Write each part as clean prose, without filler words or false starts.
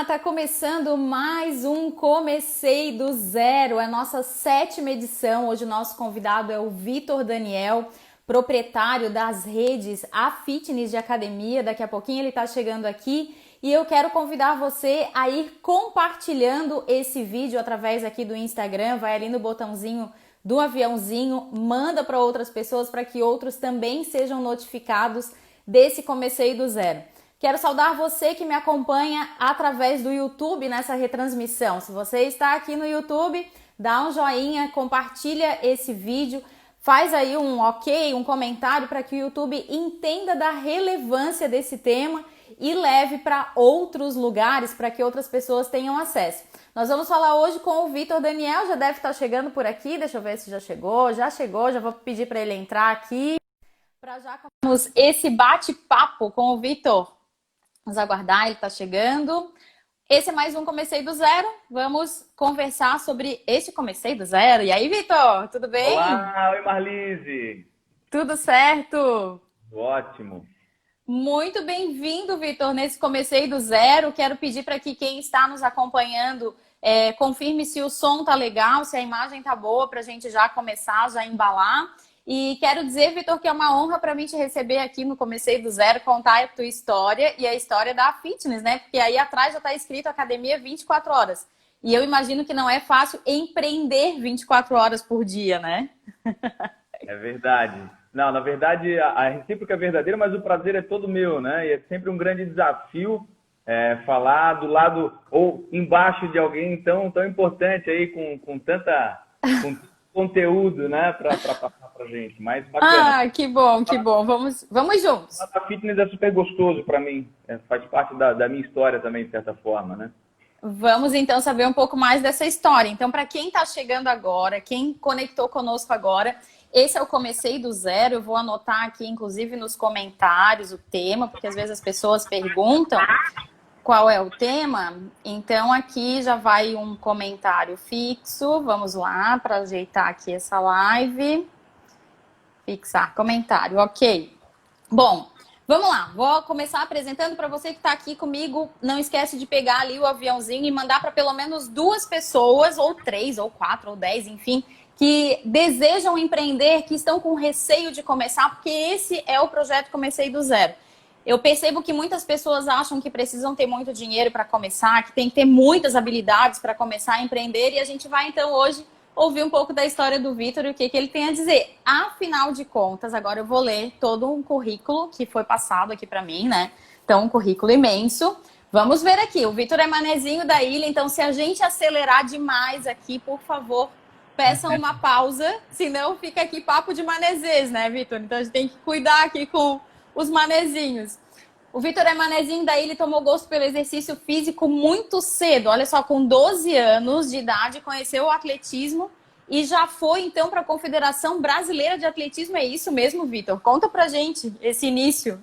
tá começando mais um Comecei do Zero, é a nossa 7ª edição. Hoje o nosso convidado é o Vitor Daniel, proprietário das redes A Fitness de Academia. Daqui a pouquinho ele tá chegando aqui e eu quero convidar você a ir compartilhando esse vídeo através aqui do Instagram. Vai ali no botãozinho do aviãozinho, manda para outras pessoas para que outros também sejam notificados desse Comecei do Zero. Quero saudar você que me acompanha através do YouTube nessa retransmissão. Se você está aqui no YouTube, dá um joinha, compartilha esse vídeo, faz aí um ok, um comentário para que o YouTube entenda da relevância desse tema e leve para outros lugares para que outras pessoas tenham acesso. Nós vamos falar hoje com o Vitor Daniel, já deve estar chegando por aqui, deixa eu ver se já chegou, já vou pedir para ele entrar aqui para já começarmos esse bate-papo com o Vitor. Vamos aguardar, ele está chegando. Esse é mais um Comecei do Zero. Vamos conversar sobre este Comecei do Zero. E aí, Vitor, tudo bem? Olá, oi Marlise. Tudo certo? Ótimo. Muito bem-vindo, Vitor, nesse Comecei do Zero. Quero pedir para que quem está nos acompanhando confirme se o som tá legal, se a imagem tá boa, para a gente já começar, já embalar. E quero dizer, Vitor, que é uma honra para mim te receber aqui no Comecei do Zero, contar a tua história e a história da Fitness, né? Porque aí atrás já está escrito Academia 24 horas. E eu imagino que não é fácil empreender 24 horas por dia, né? É verdade. Não, na verdade, a recíproca é verdadeira, mas o prazer é todo meu, né? E é sempre um grande desafio falar do lado ou embaixo de alguém tão importante aí, com com conteúdo, né? Para passar pra gente. Mas bacana. Ah, que bom, que bom. Vamos juntos. A fitness é super gostoso para mim. Faz parte da minha história também, de certa forma, né? Vamos então saber um pouco mais dessa história. Então, para quem está chegando agora, quem conectou conosco agora, esse é o Comecei do Zero. Eu vou anotar aqui, inclusive, nos comentários o tema, porque às vezes as pessoas perguntam qual é o tema. Então, aqui já vai um comentário fixo. Vamos lá, para ajeitar aqui essa live. Fixar comentário, ok. Bom, vamos lá. Vou começar apresentando para você que está aqui comigo. Não esquece de pegar ali o aviãozinho e mandar para pelo menos 2 pessoas, ou 3, ou 4, ou 10, enfim, que desejam empreender, que estão com receio de começar, porque esse é o projeto Comecei do Zero. Eu percebo que muitas pessoas acham que precisam ter muito dinheiro para começar, que tem que ter muitas habilidades para começar a empreender, e a gente vai então hoje ouvir um pouco da história do Vitor e o que ele tem a dizer. Afinal de contas, agora eu vou ler todo um currículo que foi passado aqui para mim, né? Então, um currículo imenso. Vamos ver aqui. O Vitor é manezinho da ilha, então se a gente acelerar demais aqui, por favor, peçam uma pausa, senão fica aqui papo de manezês, né, Vitor? Então a gente tem que cuidar aqui com os manezinhos. O Vitor é manezinho da ilha e tomou gosto pelo exercício físico muito cedo. Olha só, com 12 anos de idade, conheceu o atletismo e já foi, então, para a Confederação Brasileira de Atletismo. É isso mesmo, Vitor? Conta pra gente esse início.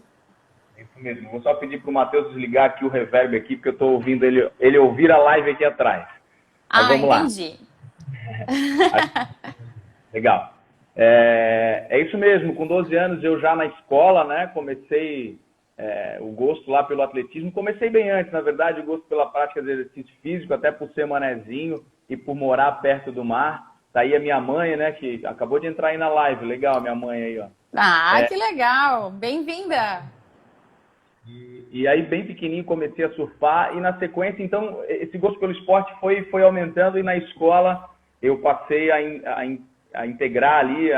É isso mesmo. Vou só pedir para o Matheus desligar aqui o reverb aqui, porque eu estou ouvindo ele ouvir a live aqui atrás. Mas vamos lá. Entendi. Legal. É isso mesmo. Com 12 anos, eu já na escola, né, comecei o gosto lá pelo atletismo. Comecei bem antes, na verdade, o gosto pela prática de exercício físico, até por ser manezinho e por morar perto do mar. Tá aí a minha mãe, né, que acabou de entrar aí na live. Legal, minha mãe aí, ó. Que legal. Bem-vinda. E aí, bem pequenininho, comecei a surfar. E na sequência, então, esse gosto pelo esporte foi aumentando. E na escola, eu passei a integrar ali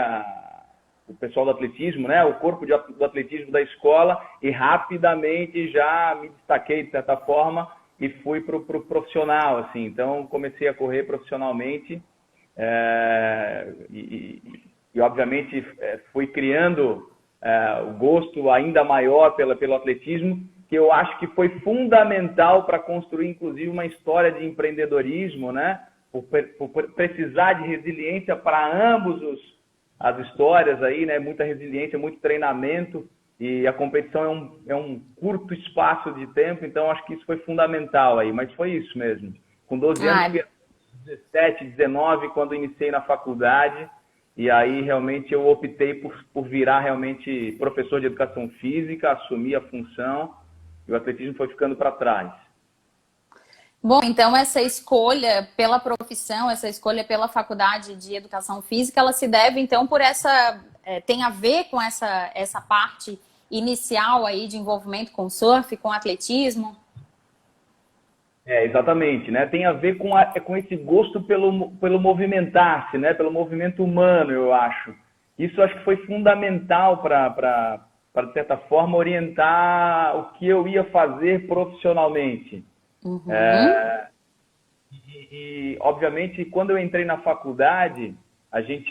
o pessoal do atletismo, né? O corpo do atletismo da escola. E rapidamente já me destaquei, de certa forma, e fui para o profissional, assim. Então, comecei a correr profissionalmente. E obviamente, fui criando o gosto ainda maior pelo atletismo, que eu acho que foi fundamental para construir, inclusive, uma história de empreendedorismo, né? Por precisar de resiliência para ambos as histórias aí, né? Muita resiliência, muito treinamento, e a competição é um curto espaço de tempo, então acho que isso foi fundamental aí, mas foi isso mesmo. Com 12 anos, 17, 19, quando iniciei na faculdade, e aí realmente eu optei por virar realmente professor de educação física, assumir a função, e o atletismo foi ficando para trás. Bom, então essa escolha pela profissão, essa escolha pela faculdade de educação física, ela se deve então por tem a ver com essa parte inicial aí de envolvimento com surf, com atletismo? Exatamente, né? Tem a ver com esse gosto pelo movimentar-se, né? Pelo movimento humano, eu acho. Isso eu acho que foi fundamental para, de certa forma, orientar o que eu ia fazer profissionalmente. Uhum. Obviamente, quando eu entrei na faculdade, a gente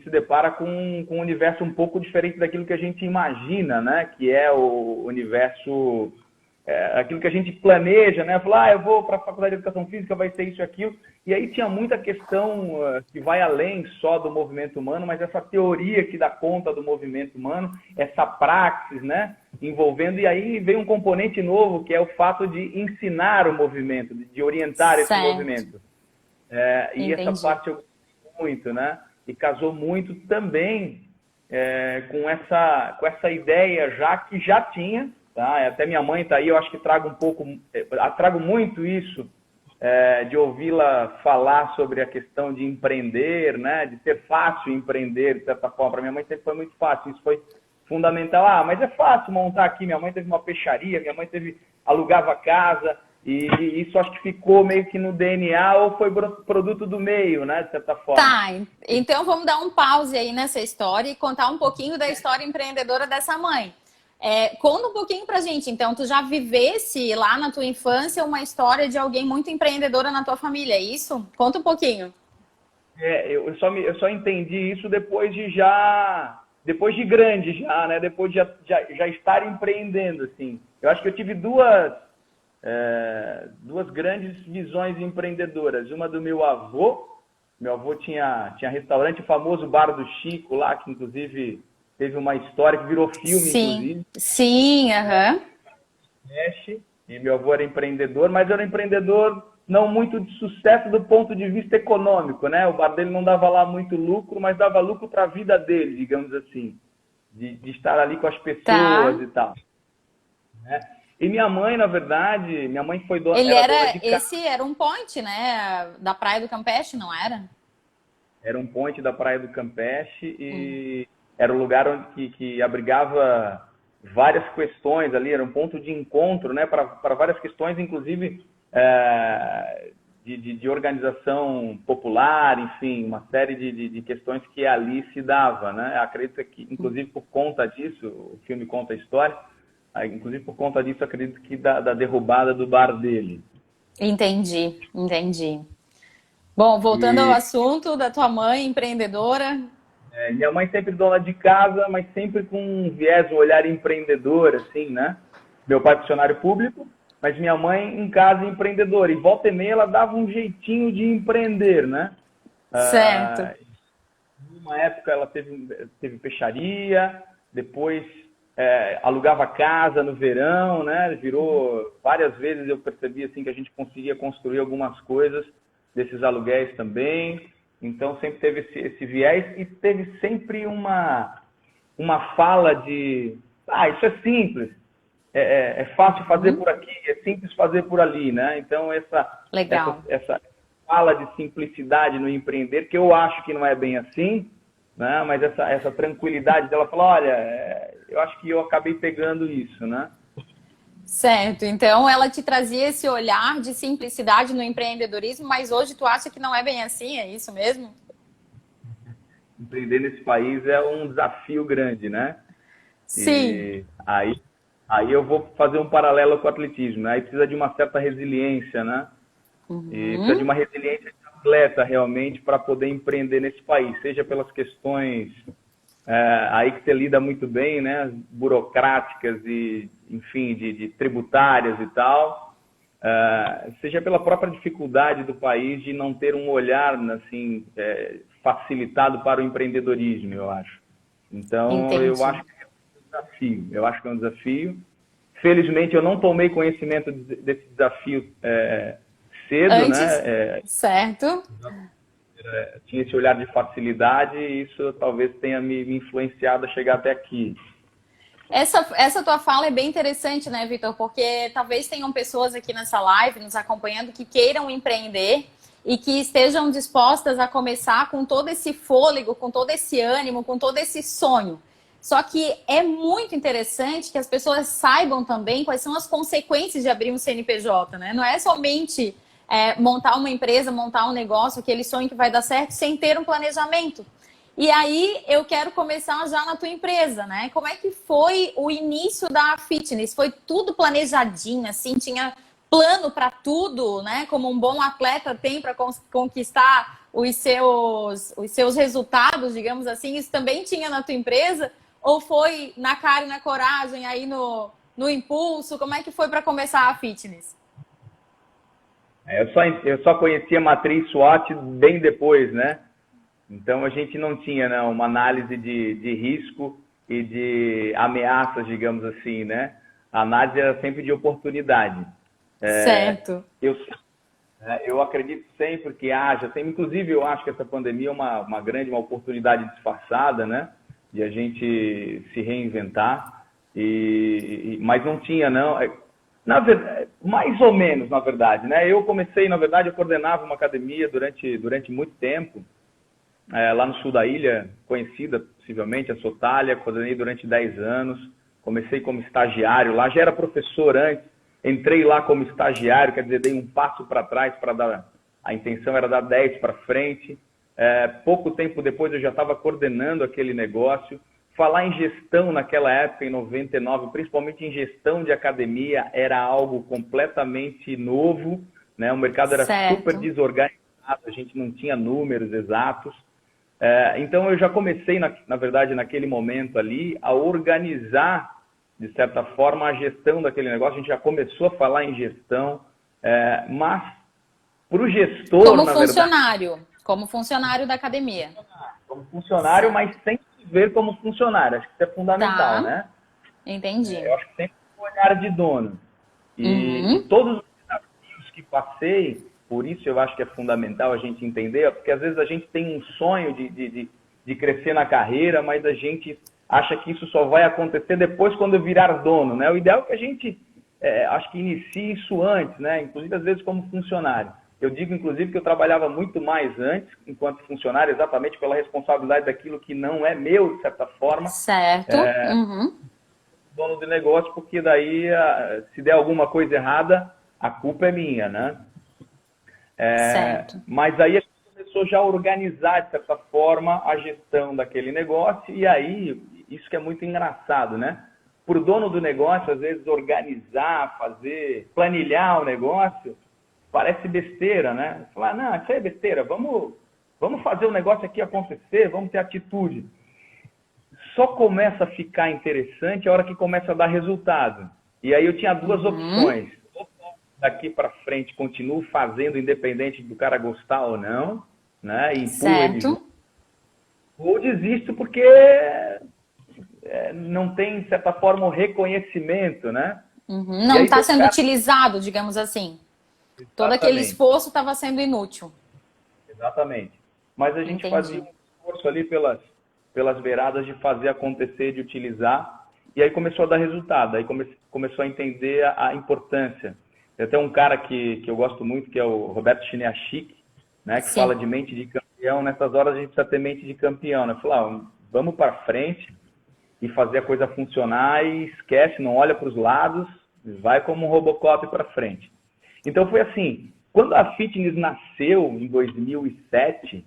se depara com um universo um pouco diferente daquilo que a gente imagina, né? Que é o universo, aquilo que a gente planeja, né? Falar, eu vou para a faculdade de educação física, vai ser isso e aquilo. E aí tinha muita questão que vai além só do movimento humano, mas essa teoria que dá conta do movimento humano, essa praxis, né? Envolvendo, e aí vem um componente novo, que é o fato de ensinar o movimento, de orientar esse movimento. E essa parte eu gosto muito, né? E casou muito também com essa ideia que já tinha, tá? Até minha mãe está aí, eu acho que trago muito isso, de ouvi-la falar sobre a questão de empreender, né? De ser fácil empreender, de certa forma. Para minha mãe sempre foi muito fácil, isso foi fundamental. Mas é fácil montar aqui. Minha mãe teve uma peixaria, minha mãe alugava casa, e isso acho que ficou meio que no DNA ou foi produto do meio, né, de certa forma. Tá, então vamos dar um pause aí nessa história e contar um pouquinho da história empreendedora dessa mãe. Conta um pouquinho pra gente, então, tu já vivesse lá na tua infância uma história de alguém muito empreendedora na tua família, é isso? Conta um pouquinho. Eu só entendi isso depois de grande já, né? Depois de já estar empreendendo, assim. Eu acho que eu tive duas grandes visões empreendedoras. Uma do meu avô. Meu avô tinha restaurante, o famoso Bar do Chico lá, que inclusive teve uma história que virou filme, inclusive. Sim, aham. E meu avô era empreendedor, mas era um empreendedor não muito de sucesso do ponto de vista econômico, né? O bar dele não dava lá muito lucro, mas dava lucro para a vida dele, digamos assim, de estar ali com as pessoas e tal. Né? E minha mãe, na verdade, minha mãe foi dona, era dona de casa. Esse era um point, né? Da Praia do Campeche, não era? Era um point da Praia do Campeche e era um lugar que abrigava várias questões ali, era um ponto de encontro, né, para várias questões, inclusive de organização popular, enfim, uma série de questões que ali se dava, né? Acredito que, inclusive, por conta disso, o filme conta a história, inclusive por conta disso, acredito que da derrubada do bar dele. Entendi. Bom, voltando ao assunto da tua mãe empreendedora. Minha mãe sempre dona de casa, mas sempre com um viés, um olhar empreendedor, assim, né? Meu pai funcionário público, mas minha mãe em casa empreendedora. E volta e meia ela dava um jeitinho de empreender, né? Certo. Numa época ela teve peixaria, depois alugava casa no verão, né? Virou várias vezes, eu percebi assim que a gente conseguia construir algumas coisas desses aluguéis também. Então sempre teve esse viés e teve sempre uma fala de isso é simples, é fácil fazer por aqui, é simples fazer por ali, né? Então essa fala de simplicidade no empreender, que eu acho que não é bem assim, né? Mas essa tranquilidade dela falar, olha, eu acho que eu acabei pegando isso, né? Certo, então ela te trazia esse olhar de simplicidade no empreendedorismo, mas hoje tu acha que não é bem assim, é isso mesmo? Empreender nesse país é um desafio grande, né? Sim. E aí eu vou fazer um paralelo com o atletismo, né? Aí precisa de uma certa resiliência, né? E precisa de uma resiliência de atleta realmente para poder empreender nesse país, seja pelas questões aí que você lida muito bem, né? Burocráticas e, enfim, de tributárias e tal, seja pela própria dificuldade do país de não ter um olhar, assim, facilitado para o empreendedorismo, eu acho. Então, Entendi. eu acho que é um desafio. Eu acho que é um desafio. Felizmente, eu não tomei conhecimento desse desafio cedo, antes, né? Certo. Tinha esse olhar de facilidade e isso talvez tenha me influenciado a chegar até aqui. Essa tua fala é bem interessante, né, Vitor? Porque talvez tenham pessoas aqui nessa live nos acompanhando que queiram empreender e que estejam dispostas a começar com todo esse fôlego, com todo esse ânimo, com todo esse sonho. Só que é muito interessante que as pessoas saibam também quais são as consequências de abrir um CNPJ, né? Não é somente montar uma empresa, montar um negócio, aquele sonho que vai dar certo, sem ter um planejamento. E aí eu quero começar já na tua empresa, né? Como é que foi o início da Fitness? Foi tudo planejadinho, assim, tinha plano para tudo, né? Como um bom atleta tem para conquistar os seus resultados, digamos assim. Isso também tinha na tua empresa? Ou foi na cara e na coragem, aí no impulso? Como é que foi para começar a Fitness? Eu só conhecia a matriz SWOT bem depois, né? Então, a gente não tinha uma análise de risco e de ameaças, digamos assim, né? A análise era sempre de oportunidade. Certo. Eu acredito sempre que haja, inclusive eu acho que essa pandemia é uma oportunidade disfarçada, né? De a gente se reinventar, mas não tinha, não. Na verdade, mais ou menos, na verdade, né? Eu comecei, na verdade, eu coordenava uma academia durante muito tempo, lá no sul da ilha, conhecida possivelmente, a Sotália, coordenei durante 10 anos, comecei como estagiário lá, já era professor antes, entrei lá como estagiário, quer dizer, dei um passo para trás para dar, a intenção era dar 10 para frente. Pouco tempo depois eu já estava coordenando aquele negócio. Falar em gestão naquela época, em 99, principalmente em gestão de academia, era algo completamente novo, né? O mercado era super desorganizado, a gente não tinha números exatos. Então eu já comecei, na verdade, naquele momento ali, a organizar, de certa forma, a gestão daquele negócio. A gente já começou a falar em gestão, mas para o gestor, como na funcionário, verdade, como funcionário da academia. Como funcionário, mas sem se ver como funcionário. Acho que isso é fundamental, né? Entendi. Eu acho que sempre com o olhar de dono. E todos os desafios que passei, por isso eu acho que é fundamental a gente entender, porque às vezes a gente tem um sonho de crescer na carreira, mas a gente acha que isso só vai acontecer depois quando eu virar dono, né? O ideal é que a gente, acho que inicie isso antes, né? Inclusive às vezes como funcionário. Eu digo, inclusive, que eu trabalhava muito mais antes, enquanto funcionário, exatamente pela responsabilidade daquilo que não é meu, de certa forma. Certo. Dono de negócio, porque daí, se der alguma coisa errada, a culpa é minha, né? Certo. Mas aí a gente começou já a organizar, de certa forma, a gestão daquele negócio, e aí, isso que é muito engraçado, né? Para o dono do negócio, às vezes, organizar, planilhar o negócio, parece besteira, né? Falar, não, isso aí é besteira, vamos fazer o negócio aqui acontecer, vamos ter atitude. Só começa a ficar interessante a hora que começa a dar resultado. E aí eu tinha duas opções. Ou daqui para frente continuo fazendo, independente do cara gostar ou não, né? E empurro ele junto. Ou desisto porque não tem, de certa forma, o reconhecimento, né? Não está sendo utilizado, digamos assim. Exatamente. Todo aquele esforço estava sendo inútil. Exatamente. Mas a gente fazia um esforço ali pelas beiradas de fazer acontecer, de utilizar, e aí começou a dar resultado, aí começou a entender a importância. Tem até um cara que eu gosto muito, que é o Roberto Chiniachik, né, que fala de mente de campeão. Nessas horas a gente precisa ter mente de campeão, né? Falar, vamos para frente e fazer a coisa funcionar e esquece, não olha para os lados, vai como um Robocop para frente. Então foi assim, quando a Fitness nasceu em 2007...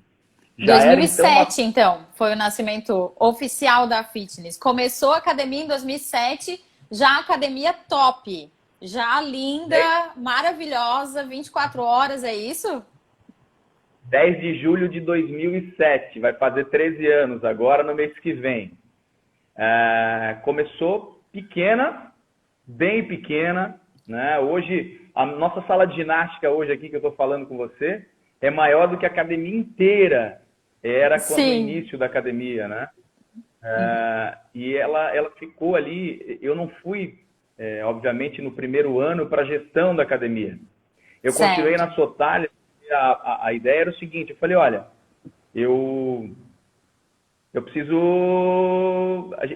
2007, então, foi o nascimento oficial da Fitness. Começou a academia em 2007, já a academia top, já linda, maravilhosa, 24 horas, é isso? 10 de julho de 2007, vai fazer 13 anos agora no mês que vem. Começou pequena, bem pequena, né? Hoje, a nossa sala de ginástica hoje aqui que eu estou falando com você é maior do que a academia inteira era no início da academia, né? E ela ficou ali. Eu não fui, obviamente, no primeiro ano para a gestão da academia. Eu continuei na Sotália. A ideia era o seguinte: eu falei, olha, eu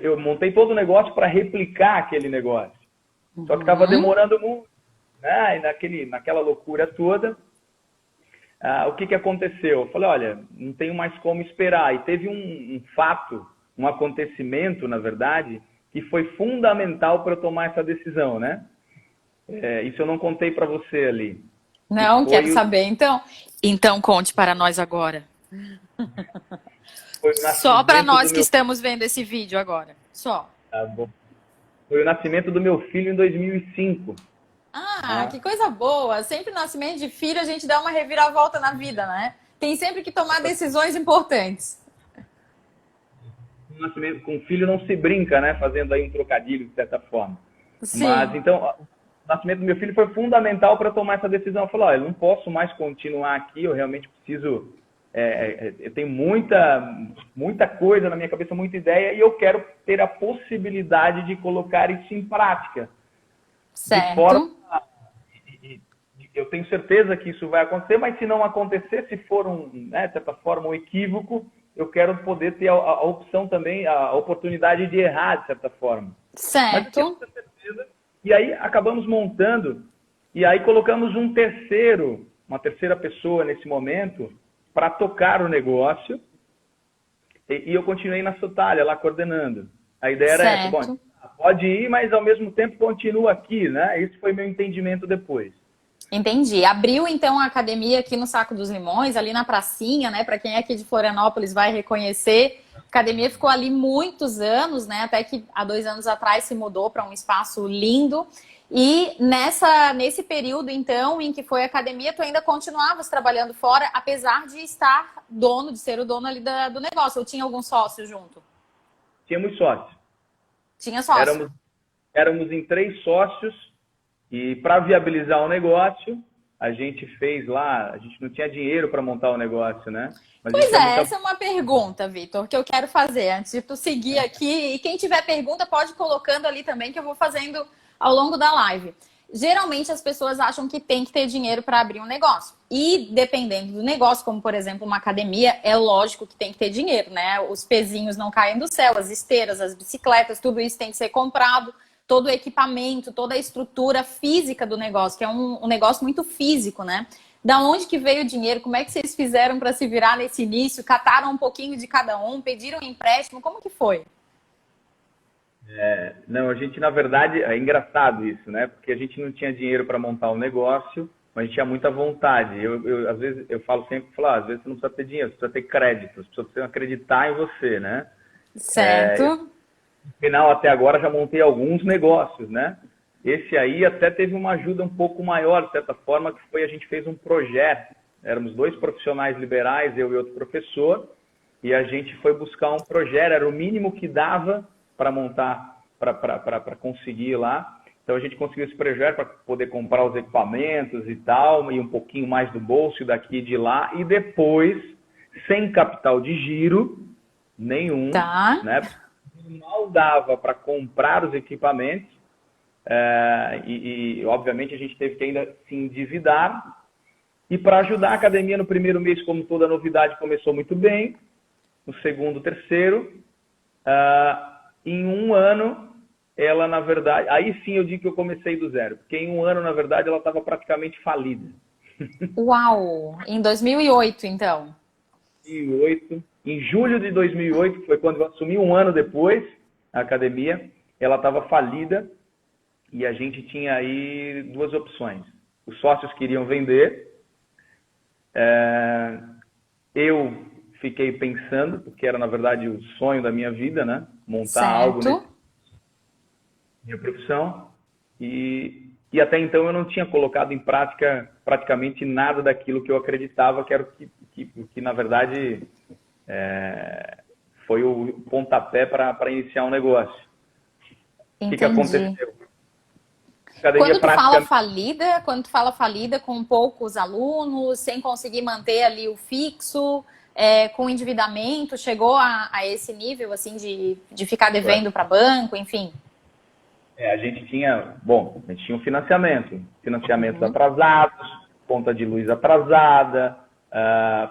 eu montei todo o negócio para replicar aquele negócio. Só que estava demorando muito, né? E naquela loucura toda, o que aconteceu? Eu falei, olha, não tenho mais como esperar. E teve um fato, um acontecimento, na verdade, que foi fundamental para eu tomar essa decisão, né? Isso eu não contei para você ali. Não, quero saber, então. Então, conte para nós agora. Só para nós que estamos vendo esse vídeo agora. Só. Tá bom. Foi o nascimento do meu filho em 2005. Que coisa boa. Sempre no nascimento de filho a gente dá uma reviravolta na vida, né? Tem sempre que tomar decisões importantes. Com filho não se brinca, né? Fazendo aí um trocadilho, de certa forma. Sim. Mas, então, o nascimento do meu filho foi fundamental para eu tomar essa decisão. Eu falei, olha, eu não posso mais continuar aqui, eu realmente preciso... eu tenho muita coisa na minha cabeça, muita ideia, e eu quero ter a possibilidade de colocar isso em prática. Certo. De forma, eu tenho certeza que isso vai acontecer, mas se não acontecer, se for de certa forma, um equívoco, eu quero poder ter a opção também, a oportunidade de errar, de certa forma. Certo. Mas eu tenho certeza. E aí acabamos montando, e aí colocamos uma terceira pessoa nesse momento, para tocar o negócio, e eu continuei na Sotália, lá coordenando. A ideia era essa, bom, pode ir, mas ao mesmo tempo continua aqui, né? Esse foi meu entendimento depois. Entendi. Abriu, então, a academia aqui no Saco dos Limões, ali na pracinha, né? Para quem é aqui de Florianópolis vai reconhecer. A academia ficou ali muitos anos, né? Até que há 2 anos atrás se mudou para um espaço lindo. E nesse período, então, em que foi a academia, tu ainda continuavas trabalhando fora, apesar de ser o dono ali do negócio. Ou tinha algum sócio junto? Tínhamos sócio. Tinha sócio. Éramos em 3 sócios. E para viabilizar o negócio, a gente fez lá, a gente não tinha dinheiro para montar o negócio, né? Mas pois essa é uma pergunta, Vitor, que eu quero fazer antes de tu seguir aqui. E quem tiver pergunta pode ir colocando ali também, que eu vou fazendo ao longo da live. Geralmente as pessoas acham que tem que ter dinheiro para abrir um negócio. E dependendo do negócio, como por exemplo uma academia, é lógico que tem que ter dinheiro, né? Os pezinhos não caem do céu, as esteiras, as bicicletas, tudo isso tem que ser comprado. Todo o equipamento, toda a estrutura física do negócio, que é um negócio muito físico, né? Da onde que veio o dinheiro? Como é que vocês fizeram para se virar nesse início? Cataram um pouquinho de cada um? Pediram um empréstimo? Como que foi? Não, a gente, na verdade, é engraçado isso, né? Porque a gente não tinha dinheiro para montar um negócio, mas a gente tinha muita vontade. Às vezes, eu falo sempre, às vezes você não precisa ter dinheiro, você precisa ter crédito, você precisa acreditar em você, né? Certo. No final, até agora, já montei alguns negócios, né? Esse aí até teve uma ajuda um pouco maior, de certa forma, que foi a gente fez um projeto. Éramos 2 profissionais liberais, eu e outro professor, e a gente foi buscar um projeto, era o mínimo que dava para montar, para conseguir lá. Então, a gente conseguiu esse projeto para poder comprar os equipamentos e tal, e um pouquinho mais do bolso daqui e de lá, e depois, sem capital de giro nenhum, né? Mal dava para comprar os equipamentos e, obviamente, a gente teve que ainda se endividar. E para ajudar a academia no primeiro mês, como toda novidade, começou muito bem. No segundo, terceiro, em 1 ano, ela, na verdade... Aí sim eu digo que eu comecei do zero. Porque em 1 ano, na verdade, ela estava praticamente falida. Uau! Em 2008, então? 2008... Em julho de 2008, que foi quando eu assumi, 1 ano depois, a academia, ela estava falida e a gente tinha aí 2 opções. Os sócios queriam vender, eu fiquei pensando, porque era, na verdade, o sonho da minha vida, né? Montar algo nessa minha profissão. E até então eu não tinha colocado em prática praticamente nada daquilo que eu acreditava que era o que na verdade... foi o pontapé para iniciar um negócio. O que aconteceu? Quando tu fala falida com poucos alunos, sem conseguir manter ali o fixo, com endividamento, chegou a esse nível assim de ficar devendo para banco, enfim? A gente tinha um financiamentos atrasados, conta de luz atrasada,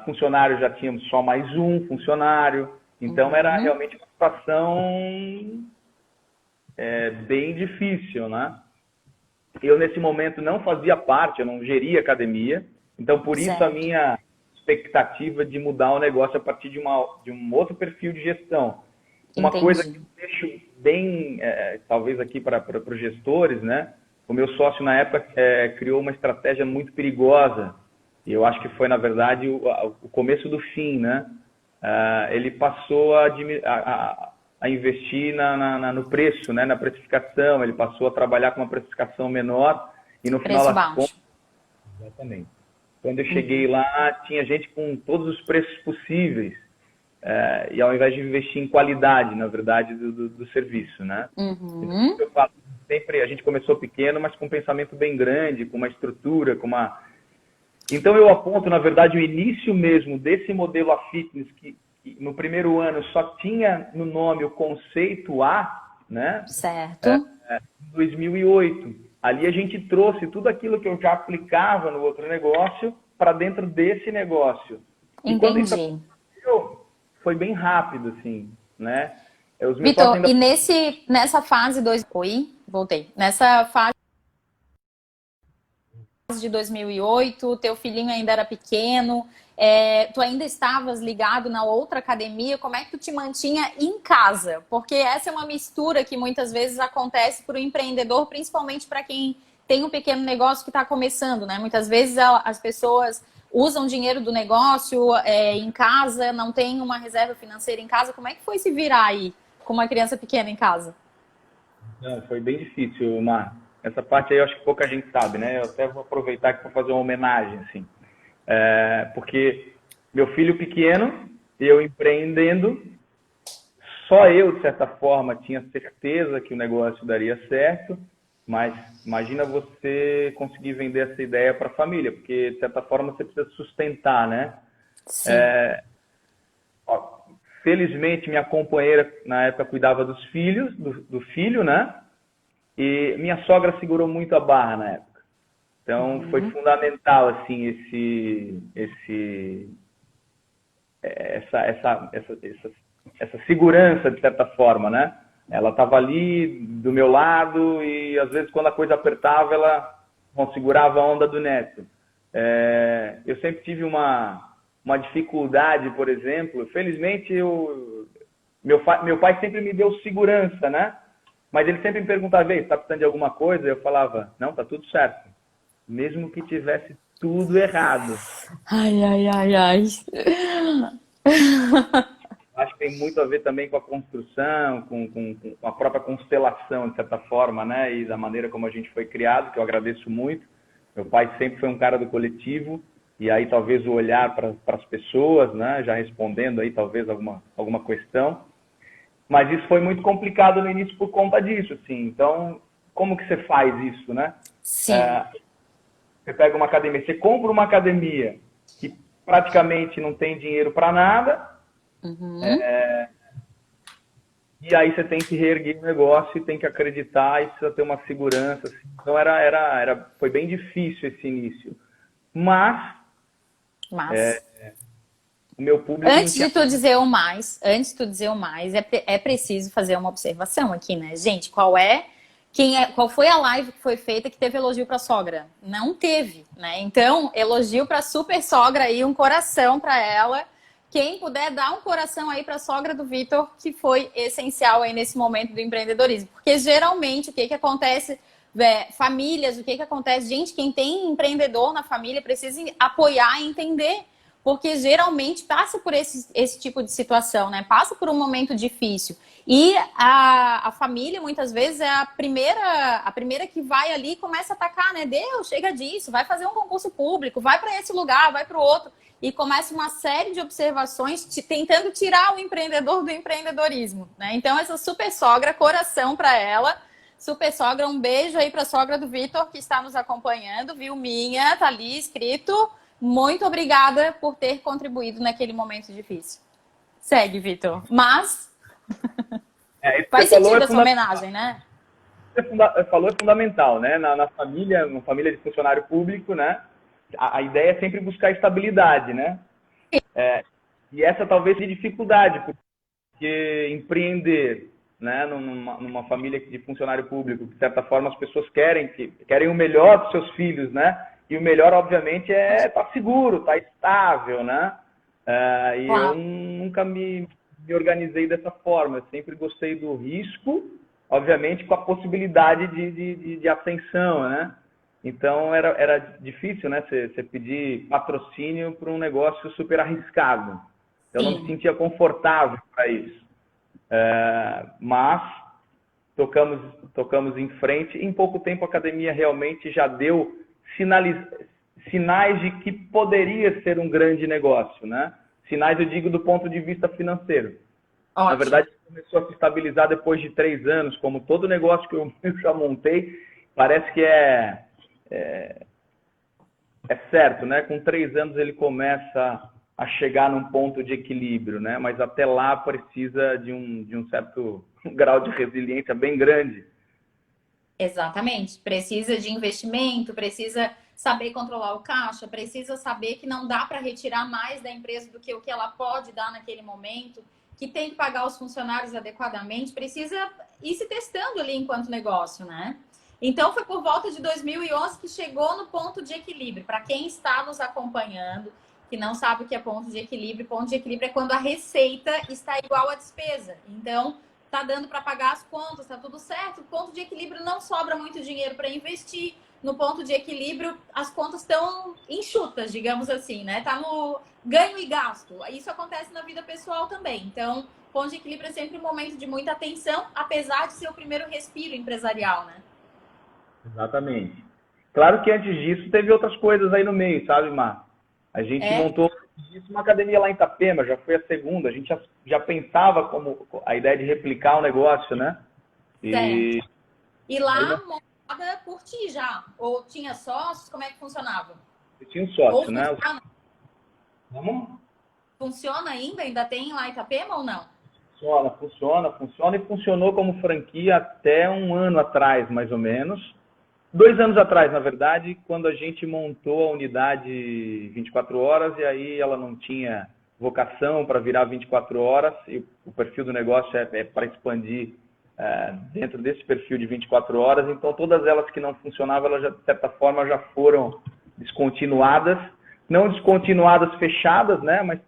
funcionário já tínhamos só mais um funcionário, Então, era realmente uma situação bem difícil, né? Eu, nesse momento, não fazia parte, eu não geria academia. Então, por isso, a minha expectativa de mudar o negócio a partir de um outro perfil de gestão. Uma coisa que eu deixo bem, talvez aqui para os gestores, né? O meu sócio, na época, criou uma estratégia muito perigosa. E eu acho que foi, na verdade, o começo do fim, né? Ele passou a investir no preço, né? Na precificação. Ele passou a trabalhar com uma precificação menor e no final Preço baixo. Exatamente. Quando eu cheguei lá, tinha gente com todos os preços possíveis. E ao invés de investir em qualidade, na verdade, do serviço, né? Então, eu falo, sempre a gente começou pequeno, mas com um pensamento bem grande, com uma estrutura, Então, eu aponto, na verdade, o início mesmo desse modelo A Fitness, que no primeiro ano só tinha no nome o conceito A, né? Certo. Em 2008. Ali a gente trouxe tudo aquilo que eu já aplicava no outro negócio para dentro desse negócio. E quando isso aconteceu, foi bem rápido, assim, né? Vitor, e nessa fase... Oi, voltei. Nessa fase de 2008, teu filhinho ainda era pequeno, tu ainda estavas ligado na outra academia, como é que tu te mantinha em casa? Porque essa é uma mistura que muitas vezes acontece para o empreendedor, principalmente para quem tem um pequeno negócio que está começando, né? Muitas vezes as pessoas usam dinheiro do negócio em casa, não tem uma reserva financeira em casa. Como é que foi se virar aí com uma criança pequena em casa? Não, foi bem difícil, Mar. Essa parte aí eu acho que pouca gente sabe, né? Eu até vou aproveitar aqui para fazer uma homenagem, assim. Porque meu filho pequeno, eu empreendendo, só eu, de certa forma, tinha certeza que o negócio daria certo, mas imagina você conseguir vender essa ideia para a família, porque, de certa forma, você precisa sustentar, né? Sim. Felizmente, minha companheira, na época, cuidava dos filhos, do filho, né? E minha sogra segurou muito a barra na época. Então, foi fundamental, assim, essa segurança, de certa forma, né? Ela estava ali do meu lado e, às vezes, quando a coisa apertava, ela segurava a onda do neto. Eu sempre tive uma dificuldade, por exemplo. Felizmente, meu pai sempre me deu segurança, né? Mas ele sempre me perguntava, está precisando de alguma coisa? Eu falava, não, tá tudo certo. Mesmo que tivesse tudo errado. Ai, ai, ai, ai. Acho que tem muito a ver também com a construção, com a própria constelação, de certa forma, né? E da maneira como a gente foi criado, que eu agradeço muito. Meu pai sempre foi um cara do coletivo, e aí talvez o olhar para as pessoas, né? Já respondendo aí talvez alguma questão. Mas isso foi muito complicado no início por conta disso, assim. Então, como que você faz isso, né? Sim. Você pega uma academia, você compra uma academia que praticamente não tem dinheiro para nada, e aí você tem que reerguer o negócio e tem que acreditar e precisa ter uma segurança. Assim. Então, foi bem difícil esse início. Mas o meu público... Antes de tu dizer o mais, é preciso fazer uma observação aqui, né? Gente, qual foi a live que foi feita que teve elogio para a sogra? Não teve, né? Então, elogio para a super sogra aí, um coração para ela. Quem puder dar um coração aí para a sogra do Vitor, que foi essencial aí nesse momento do empreendedorismo. Porque geralmente o que acontece, famílias, o que acontece? Gente, quem tem empreendedor na família precisa apoiar e entender. Porque geralmente passa por esse tipo de situação, né? Passa por um momento difícil. E a família, muitas vezes, é a primeira que vai ali e começa a atacar, né? Deus, chega disso, vai fazer um concurso público, vai para esse lugar, vai para o outro. E começa uma série de observações tentando tirar o empreendedor do empreendedorismo, né? Então, essa super sogra, coração para ela. Super sogra, um beijo aí para a sogra do Vitor, que está nos acompanhando, viu? Minha, tá ali escrito... Muito obrigada por ter contribuído naquele momento difícil. Segue, Vitor. Mas faz sentido essa homenagem, né? Você falou é fundamental, né? Na família, uma família de funcionário público, né? A ideia é sempre buscar estabilidade, né? E essa talvez seja dificuldade, porque empreender, né, numa família de funcionário público, de certa forma as pessoas querem o melhor dos seus filhos, né? E o melhor, obviamente, é estar seguro, estar estável, né? E eu nunca me organizei dessa forma. Eu sempre gostei do risco, obviamente, com a possibilidade de ascensão, né? Então, era difícil, né? Você pedir patrocínio para um negócio super arriscado. Eu não me sentia confortável para isso. Mas tocamos em frente. Em pouco tempo, a academia realmente já deu sinais de que poderia ser um grande negócio, né? Sinais, eu digo, do ponto de vista financeiro. Ótimo. Na verdade, começou a se estabilizar depois de 3 anos, como todo negócio que eu já montei, parece que é certo, né? Com 3 anos ele começa a chegar num ponto de equilíbrio, né? Mas até lá precisa de um certo grau de resiliência bem grande. Exatamente. Precisa de investimento, precisa saber controlar o caixa, precisa saber que não dá para retirar mais da empresa do que o que ela pode dar naquele momento, que tem que pagar os funcionários adequadamente, precisa ir se testando ali enquanto negócio, né? Então, foi por volta de 2011 que chegou no ponto de equilíbrio. Para quem está nos acompanhando, que não sabe o que é ponto de equilíbrio é quando a receita está igual à despesa. Então, tá dando para pagar as contas, tá tudo certo. Ponto de equilíbrio, não sobra muito dinheiro para investir. No ponto de equilíbrio, as contas estão enxutas, digamos assim, né? Tá no ganho e gasto. Isso acontece na vida pessoal também. Então, ponto de equilíbrio é sempre um momento de muita atenção, apesar de ser o primeiro respiro empresarial, né? Exatamente. Claro que antes disso teve outras coisas aí no meio, sabe, Mar? A gente montou uma academia lá em Itapema, já foi a segunda. A gente já pensava como a ideia de replicar o negócio, né? E lá montada por ti já? Ou tinha sócios? Como é que funcionava? Eu tinha um sócio, né? Vamos? Funciona ainda? Ainda tem lá em Itapema ou não? Funciona e funcionou como franquia até 1 ano atrás, mais ou menos. 2 anos atrás, na verdade, quando a gente montou a unidade 24 horas e aí ela não tinha vocação para virar 24 horas e o perfil do negócio é para expandir dentro desse perfil de 24 horas. Então, todas elas que não funcionavam, elas já, de certa forma, já foram descontinuadas. Não descontinuadas fechadas, né? Mas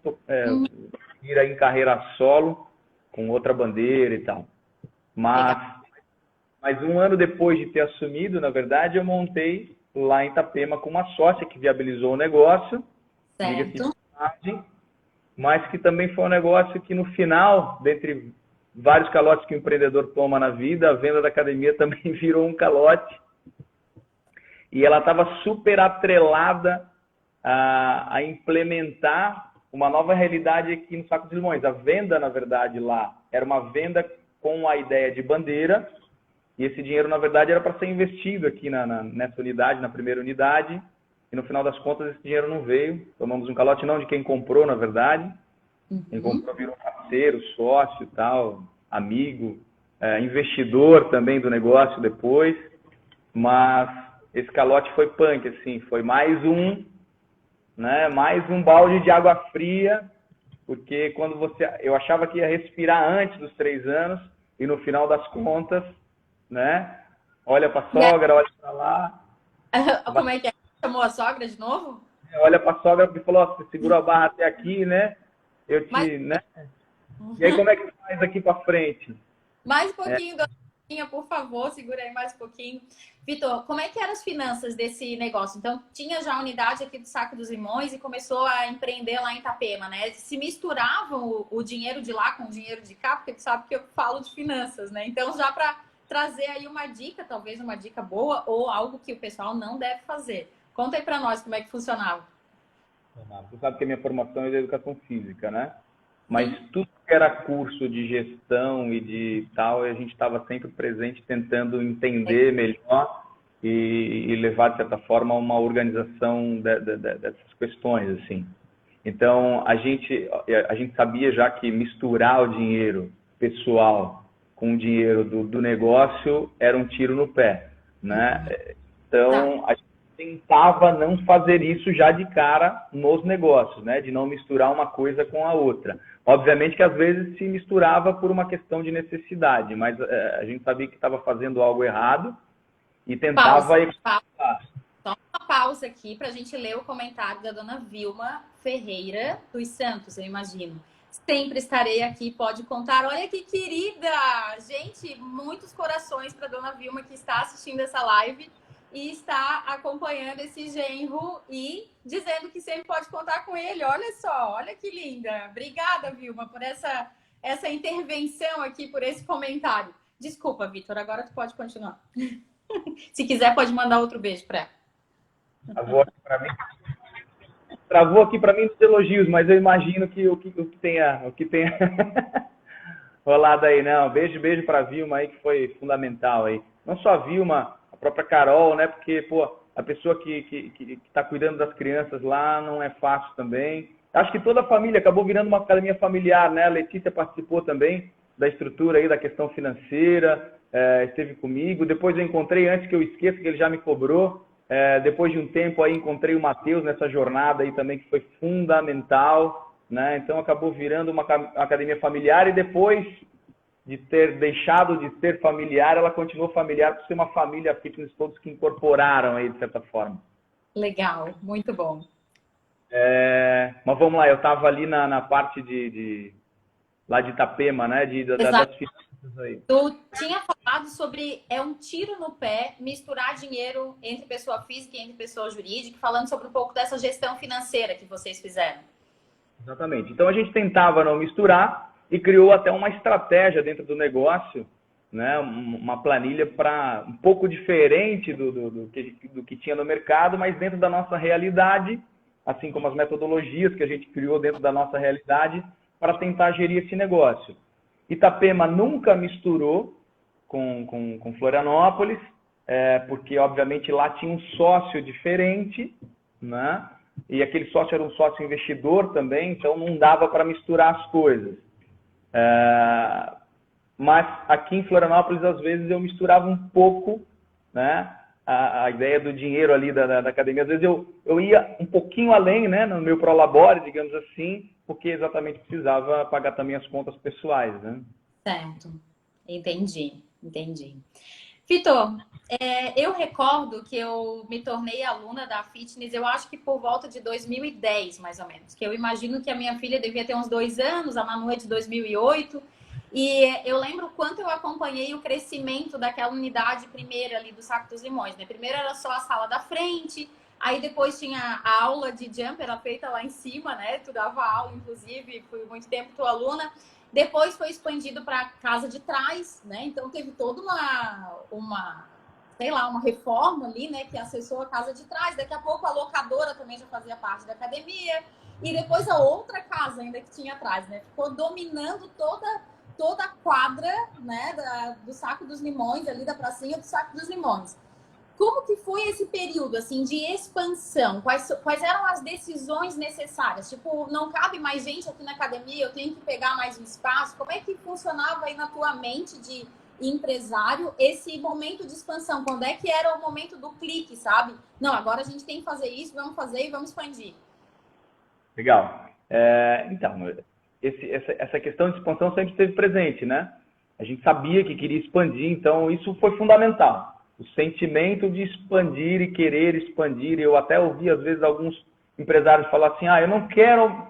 ir aí em carreira solo, com outra bandeira e tal. Mas 1 ano depois de ter assumido, na verdade, eu montei lá em Itapema com uma sócia que viabilizou o negócio, mas que também foi um negócio que no final, dentre vários calotes que o empreendedor toma na vida, a venda da academia também virou um calote. E ela estava super atrelada a implementar uma nova realidade aqui no Saco dos Limões. A venda, na verdade, lá era uma venda com a ideia de bandeira, e esse dinheiro, na verdade, era para ser investido aqui nessa unidade, na primeira unidade. E no final das contas, esse dinheiro não veio. Tomamos um calote não de quem comprou, na verdade. Quem comprou virou parceiro, sócio e tal, amigo, investidor também do negócio depois. Mas esse calote foi punk, assim. Foi mais um balde de água fria. Porque quando eu achava que ia respirar antes dos 3 anos. E no final das contas, né? Olha para a sogra, olha para lá. Como é que é? Chamou a sogra de novo? Olha para a sogra e falou: você segurou a barra até aqui, né? Né? E aí como é que faz aqui para frente? Mais um pouquinho, Dorinha, por favor, segura aí mais um pouquinho. Vitor, como é que eram as finanças desse negócio? Então, tinha já a unidade aqui do Saco dos Limões e começou a empreender lá em Itapema, né? Se misturavam o dinheiro de lá com o dinheiro de cá, porque tu sabe que eu falo de finanças, né? Então, já para trazer aí uma dica, talvez uma dica boa ou algo que o pessoal não deve fazer. Conta aí para nós como é que funcionava. Você sabe que a minha formação é de educação física, né? Mas tudo que era curso de gestão e de tal, a gente estava sempre presente tentando entender melhor e levar, de certa forma, uma organização dessas questões, assim. Então, a gente sabia já que misturar o dinheiro pessoal com o dinheiro do negócio era um tiro no pé, né? Então, tentava não fazer isso já de cara nos negócios, né? De não misturar uma coisa com a outra. Obviamente que às vezes se misturava por uma questão de necessidade, mas a gente sabia que estava fazendo algo errado e tentava evitar. Só uma pausa aqui para a gente ler o comentário da dona Vilma Ferreira dos Santos, eu imagino. Sempre estarei aqui, pode contar. Olha que querida! Gente, muitos corações para dona Vilma que está assistindo essa live e está acompanhando esse genro e dizendo que sempre pode contar com ele. Olha só, olha que linda. Obrigada, Vilma, por essa intervenção aqui, por esse comentário. Desculpa, Vitor, agora tu pode continuar. Se quiser, pode mandar outro beijo para ela. Travou aqui para mim nos elogios, mas eu imagino que o que tenha rolado aí, não. Beijo para a Vilma aí, que foi fundamental aí. Não só a Vilma, a própria Carol, né? Porque, pô, a pessoa que está cuidando das crianças lá não é fácil também. Acho que toda a família acabou virando uma academia familiar, né? A Letícia participou também da estrutura aí, da questão financeira, esteve comigo. Depois eu encontrei, antes que eu esqueça, que ele já me cobrou, depois de um tempo aí encontrei o Matheus nessa jornada aí também, que foi fundamental, né? Então acabou virando uma academia familiar e depois de ter deixado de ser familiar, ela continuou familiar por ser uma família fitness, todos que incorporaram aí de certa forma. Legal, muito bom. Mas vamos lá, eu estava ali na parte lá de Itapema, né? Das finanças aí. Tu tinha falado sobre um tiro no pé misturar dinheiro entre pessoa física e entre pessoa jurídica, falando sobre um pouco dessa gestão financeira que vocês fizeram. Exatamente. Então a gente tentava não misturar e criou até uma estratégia dentro do negócio, né? Uma planilha um pouco diferente do que tinha no mercado, mas dentro da nossa realidade, assim como as metodologias que a gente criou dentro da nossa realidade para tentar gerir esse negócio. Itapema nunca misturou com Florianópolis, porque obviamente lá tinha um sócio diferente, né? E aquele sócio era um sócio investidor também, então não dava para misturar as coisas. Mas aqui em Florianópolis, às vezes, eu misturava um pouco, né, a ideia do dinheiro ali da academia. Às vezes eu ia um pouquinho além, né, no meu prolabore, digamos assim, porque exatamente precisava pagar também as contas pessoais, né? Certo, entendi. Vitor, eu recordo que eu me tornei aluna da Fitness, eu acho que por volta de 2010, mais ou menos. Que eu imagino que a minha filha devia ter uns 2 anos, a Manu é de 2008. E eu lembro o quanto eu acompanhei o crescimento daquela unidade primeira ali do Saco dos Limões, né? Primeiro era só a sala da frente, aí depois tinha a aula de jump, era feita lá em cima, né? Tu dava aula, inclusive, fui muito tempo tua aluna. Depois foi expandido para a casa de trás, né? Então teve toda uma reforma ali, né? Que acessou a casa de trás. Daqui a pouco a locadora também já fazia parte da academia. E depois a outra casa ainda que tinha atrás, né? Ficou dominando toda a quadra, né? Do Saco dos Limões, ali da pracinha do Saco dos Limões. Como que foi esse período, assim, de expansão? Quais eram as decisões necessárias? Tipo, não cabe mais gente aqui na academia, eu tenho que pegar mais um espaço. Como é que funcionava aí na tua mente de empresário esse momento de expansão? Quando é que era o momento do clique, sabe? Não, agora a gente tem que fazer isso, vamos fazer e vamos expandir. Legal. Então, essa questão de expansão sempre esteve presente, né? A gente sabia que queria expandir, então isso foi fundamental. O sentimento de expandir e querer expandir. Eu até ouvi, às vezes, alguns empresários falar assim, eu não quero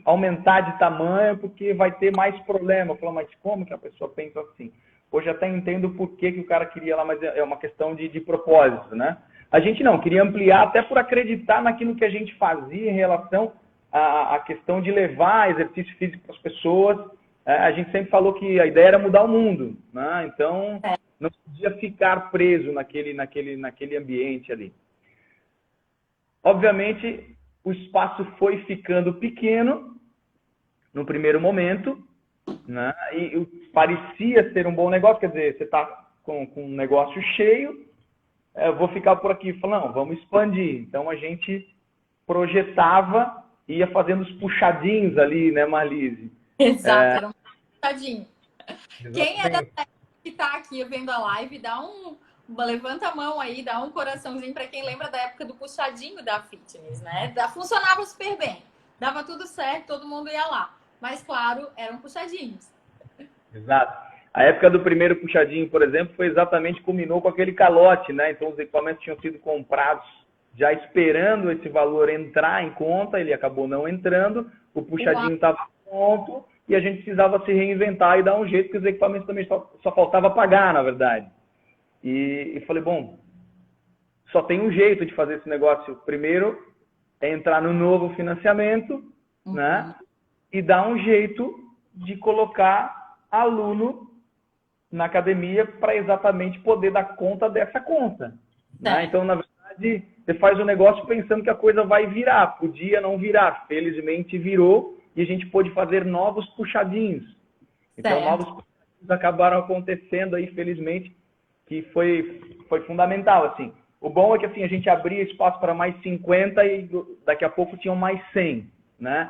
aumentar de tamanho porque vai ter mais problema. Eu falo, mas como que a pessoa pensa assim? Hoje até entendo por que o cara queria lá, mas é uma questão de propósito, né? A gente não, queria ampliar até por acreditar naquilo que a gente fazia em relação à questão de levar exercício físico para as pessoas. A gente sempre falou que a ideia era mudar o mundo, né? Então não podia ficar preso naquele ambiente ali. Obviamente, o espaço foi ficando pequeno no primeiro momento, né? E parecia ser um bom negócio, quer dizer, você está com um negócio cheio, eu vou ficar por aqui. Falei, não, vamos expandir. Então a gente projetava e ia fazendo os puxadinhos ali, né, Marlise? Exato, era um puxadinho. Quem é da que está aqui vendo a live, dá levanta a mão aí, dá um coraçãozinho para quem lembra da época do puxadinho da fitness, né? Funcionava super bem, dava tudo certo, todo mundo ia lá. Mas, claro, eram puxadinhos. Exato. A época do primeiro puxadinho, por exemplo, foi exatamente, culminou com aquele calote, né? Então os equipamentos tinham sido comprados já esperando esse valor entrar em conta, ele acabou não entrando, o puxadinho estava pronto e a gente precisava se reinventar e dar um jeito, que os equipamentos também só faltava pagar, na verdade. E falei, bom, só tem um jeito de fazer esse negócio. Primeiro é entrar no novo financiamento, né? E dar um jeito de colocar aluno na academia para exatamente poder dar conta dessa conta. Né? Então, na verdade, você faz o negócio pensando que a coisa vai virar. Podia não virar. Felizmente virou e a gente pôde fazer novos puxadinhos. Então, novos puxadinhos acabaram acontecendo aí, felizmente, que foi fundamental, assim. O bom é que, assim, a gente abria espaço para mais 50 e daqui a pouco tinham mais 100, né?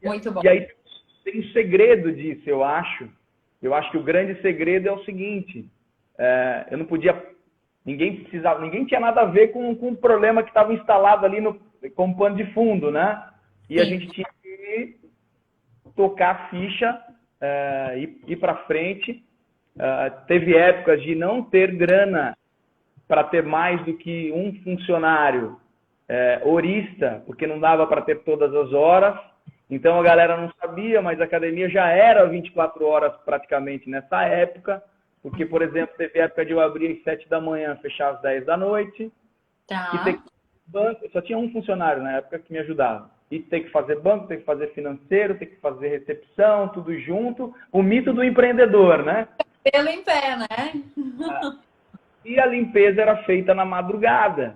Muito bom. E aí tem um segredo disso, eu acho. Eu acho que o grande segredo é o seguinte, eu não podia, ninguém tinha nada a ver com o problema que estava instalado ali como pano de fundo, né? E a gente tinha que tocar a ficha, ir para frente. Teve épocas de não ter grana para ter mais do que um funcionário horista, porque não dava para ter todas as horas. Então a galera não sabia, mas a academia já era 24 horas praticamente nessa época, porque, por exemplo, teve época de eu abrir às 7 da manhã, fechar às 10 da noite, e ter que fazer banco, só tinha um funcionário na época que me ajudava, e ter que fazer banco, ter que fazer financeiro, ter que fazer recepção, tudo junto, o mito do empreendedor, né? Pelo em pé, né? E a limpeza era feita na madrugada.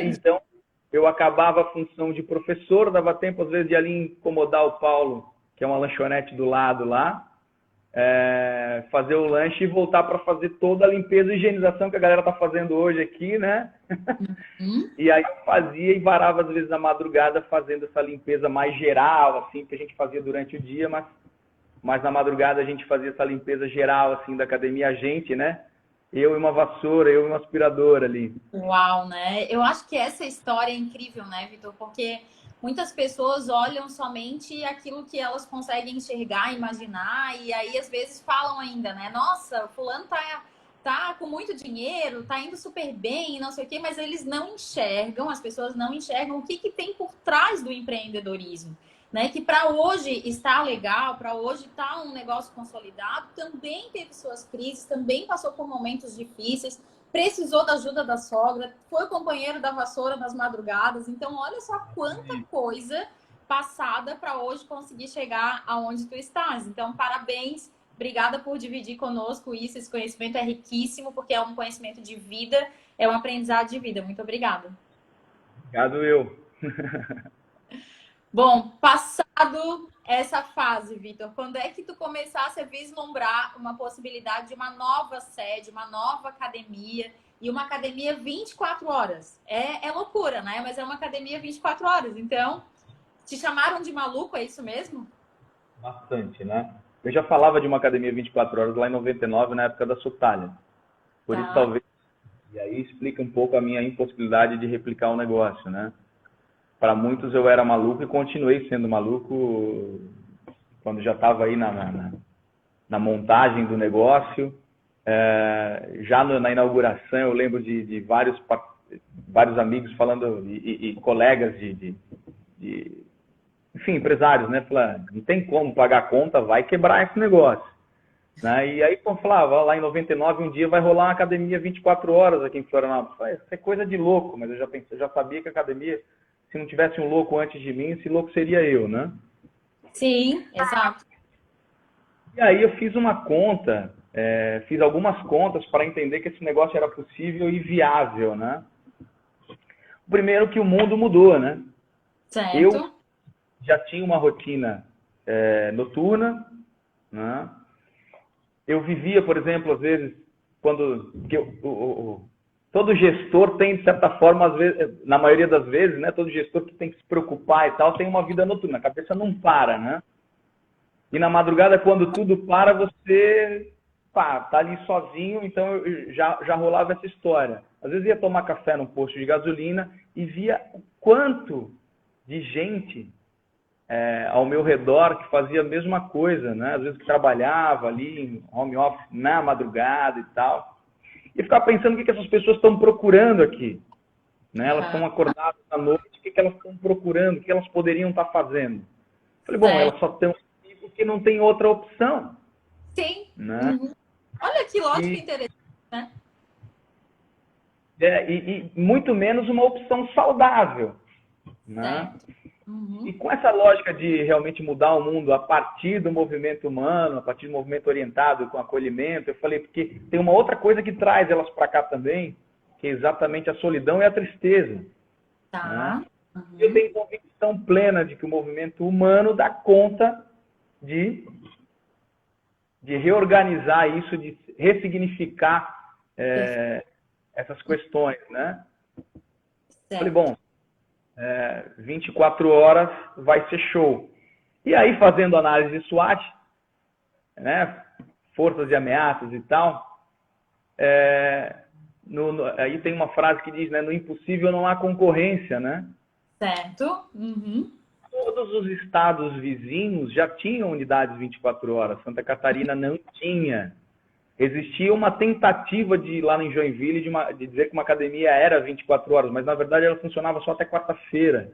Então, eu acabava a função de professor, dava tempo, às vezes, de ali incomodar o Paulo, que é uma lanchonete do lado lá, fazer o lanche e voltar para fazer toda a limpeza e higienização que a galera tá fazendo hoje aqui, né? E aí eu fazia e varava, às vezes, na madrugada, fazendo essa limpeza mais geral, assim, que a gente fazia durante o dia, mas na madrugada a gente fazia essa limpeza geral, assim, da academia, a gente, né? Eu e uma vassoura, eu e uma aspiradora ali. Uau, né? Eu acho que essa história é incrível, né, Vitor? Porque muitas pessoas olham somente aquilo que elas conseguem enxergar, imaginar, e aí às vezes falam ainda, né? Nossa, fulano tá com muito dinheiro, tá indo super bem, não sei o quê, mas eles não enxergam, as pessoas não enxergam o que tem por trás do empreendedorismo. Né, que para hoje está legal, para hoje está um negócio consolidado, também teve suas crises, também passou por momentos difíceis, precisou da ajuda da sogra, foi companheiro da vassoura nas madrugadas. Então, olha só quanta coisa passada para hoje conseguir chegar aonde tu estás. Então, parabéns, obrigada por dividir conosco isso. Esse conhecimento é riquíssimo, porque é um conhecimento de vida, é um aprendizado de vida. Muito obrigada. Obrigado, eu. Bom, passado essa fase, Vitor, quando é que tu começasse a vislumbrar uma possibilidade de uma nova sede, uma nova academia e uma academia 24 horas? É loucura, né? Mas é uma academia 24 horas. Então, te chamaram de maluco, é isso mesmo? Bastante, né? Eu já falava de uma academia 24 horas lá em 99, na época da Sotalha. Por isso, talvez... E aí explica um pouco a minha impossibilidade de replicar o negócio, né? Para muitos eu era maluco e continuei sendo maluco quando já estava aí na montagem do negócio. Já na inauguração eu lembro de vários amigos falando e colegas enfim, empresários, né? Falando, não tem como pagar a conta, vai quebrar esse negócio. Né? E aí, eu falava, lá em 99, um dia vai rolar uma academia 24 horas aqui em Florianópolis. Isso é coisa de louco, mas eu já sabia que a academia, se não tivesse um louco antes de mim, esse louco seria eu, né? Sim, exato. E aí eu fiz uma conta, fiz algumas contas para entender que esse negócio era possível e viável, né? Primeiro que o mundo mudou, né? Certo. Eu já tinha uma rotina noturna, né? Eu vivia, por exemplo, às vezes, todo gestor tem, de certa forma, às vezes, na maioria das vezes, né, todo gestor que tem que se preocupar e tal, tem uma vida noturna. A cabeça não para, né? E na madrugada, quando tudo para, você pá, tá ali sozinho, então já rolava essa história. Às vezes ia tomar café num posto de gasolina e via o quanto de gente ao meu redor que fazia a mesma coisa, né? Às vezes que trabalhava ali em home office na madrugada e tal. E eu ficava pensando o que essas pessoas estão procurando aqui. Né? Elas estão acordadas à noite, o que elas estão procurando, o que elas poderiam estar fazendo. Falei, bom, elas só estão aqui porque não tem outra opção. Sim. Né? Olha que lógica interessante, né? E muito menos uma opção saudável. Né? E com essa lógica de realmente mudar o mundo a partir do movimento humano, a partir do movimento orientado com acolhimento, eu falei, porque tem uma outra coisa que traz elas para cá também, que é exatamente a solidão e a tristeza. Tá. Né? Eu tenho convicção plena de que o movimento humano dá conta de reorganizar isso, de ressignificar essas questões, né? Certo. Falei, bom, 24 horas vai ser show. E aí, fazendo análise de SWOT, né, forças e ameaças e tal, aí tem uma frase que diz, né, no impossível não há concorrência, né? Certo. Todos os estados vizinhos já tinham unidades 24 horas. Santa Catarina não tinha. Existia uma tentativa lá em Joinville de dizer que uma academia era 24 horas, mas na verdade ela funcionava só até quarta-feira.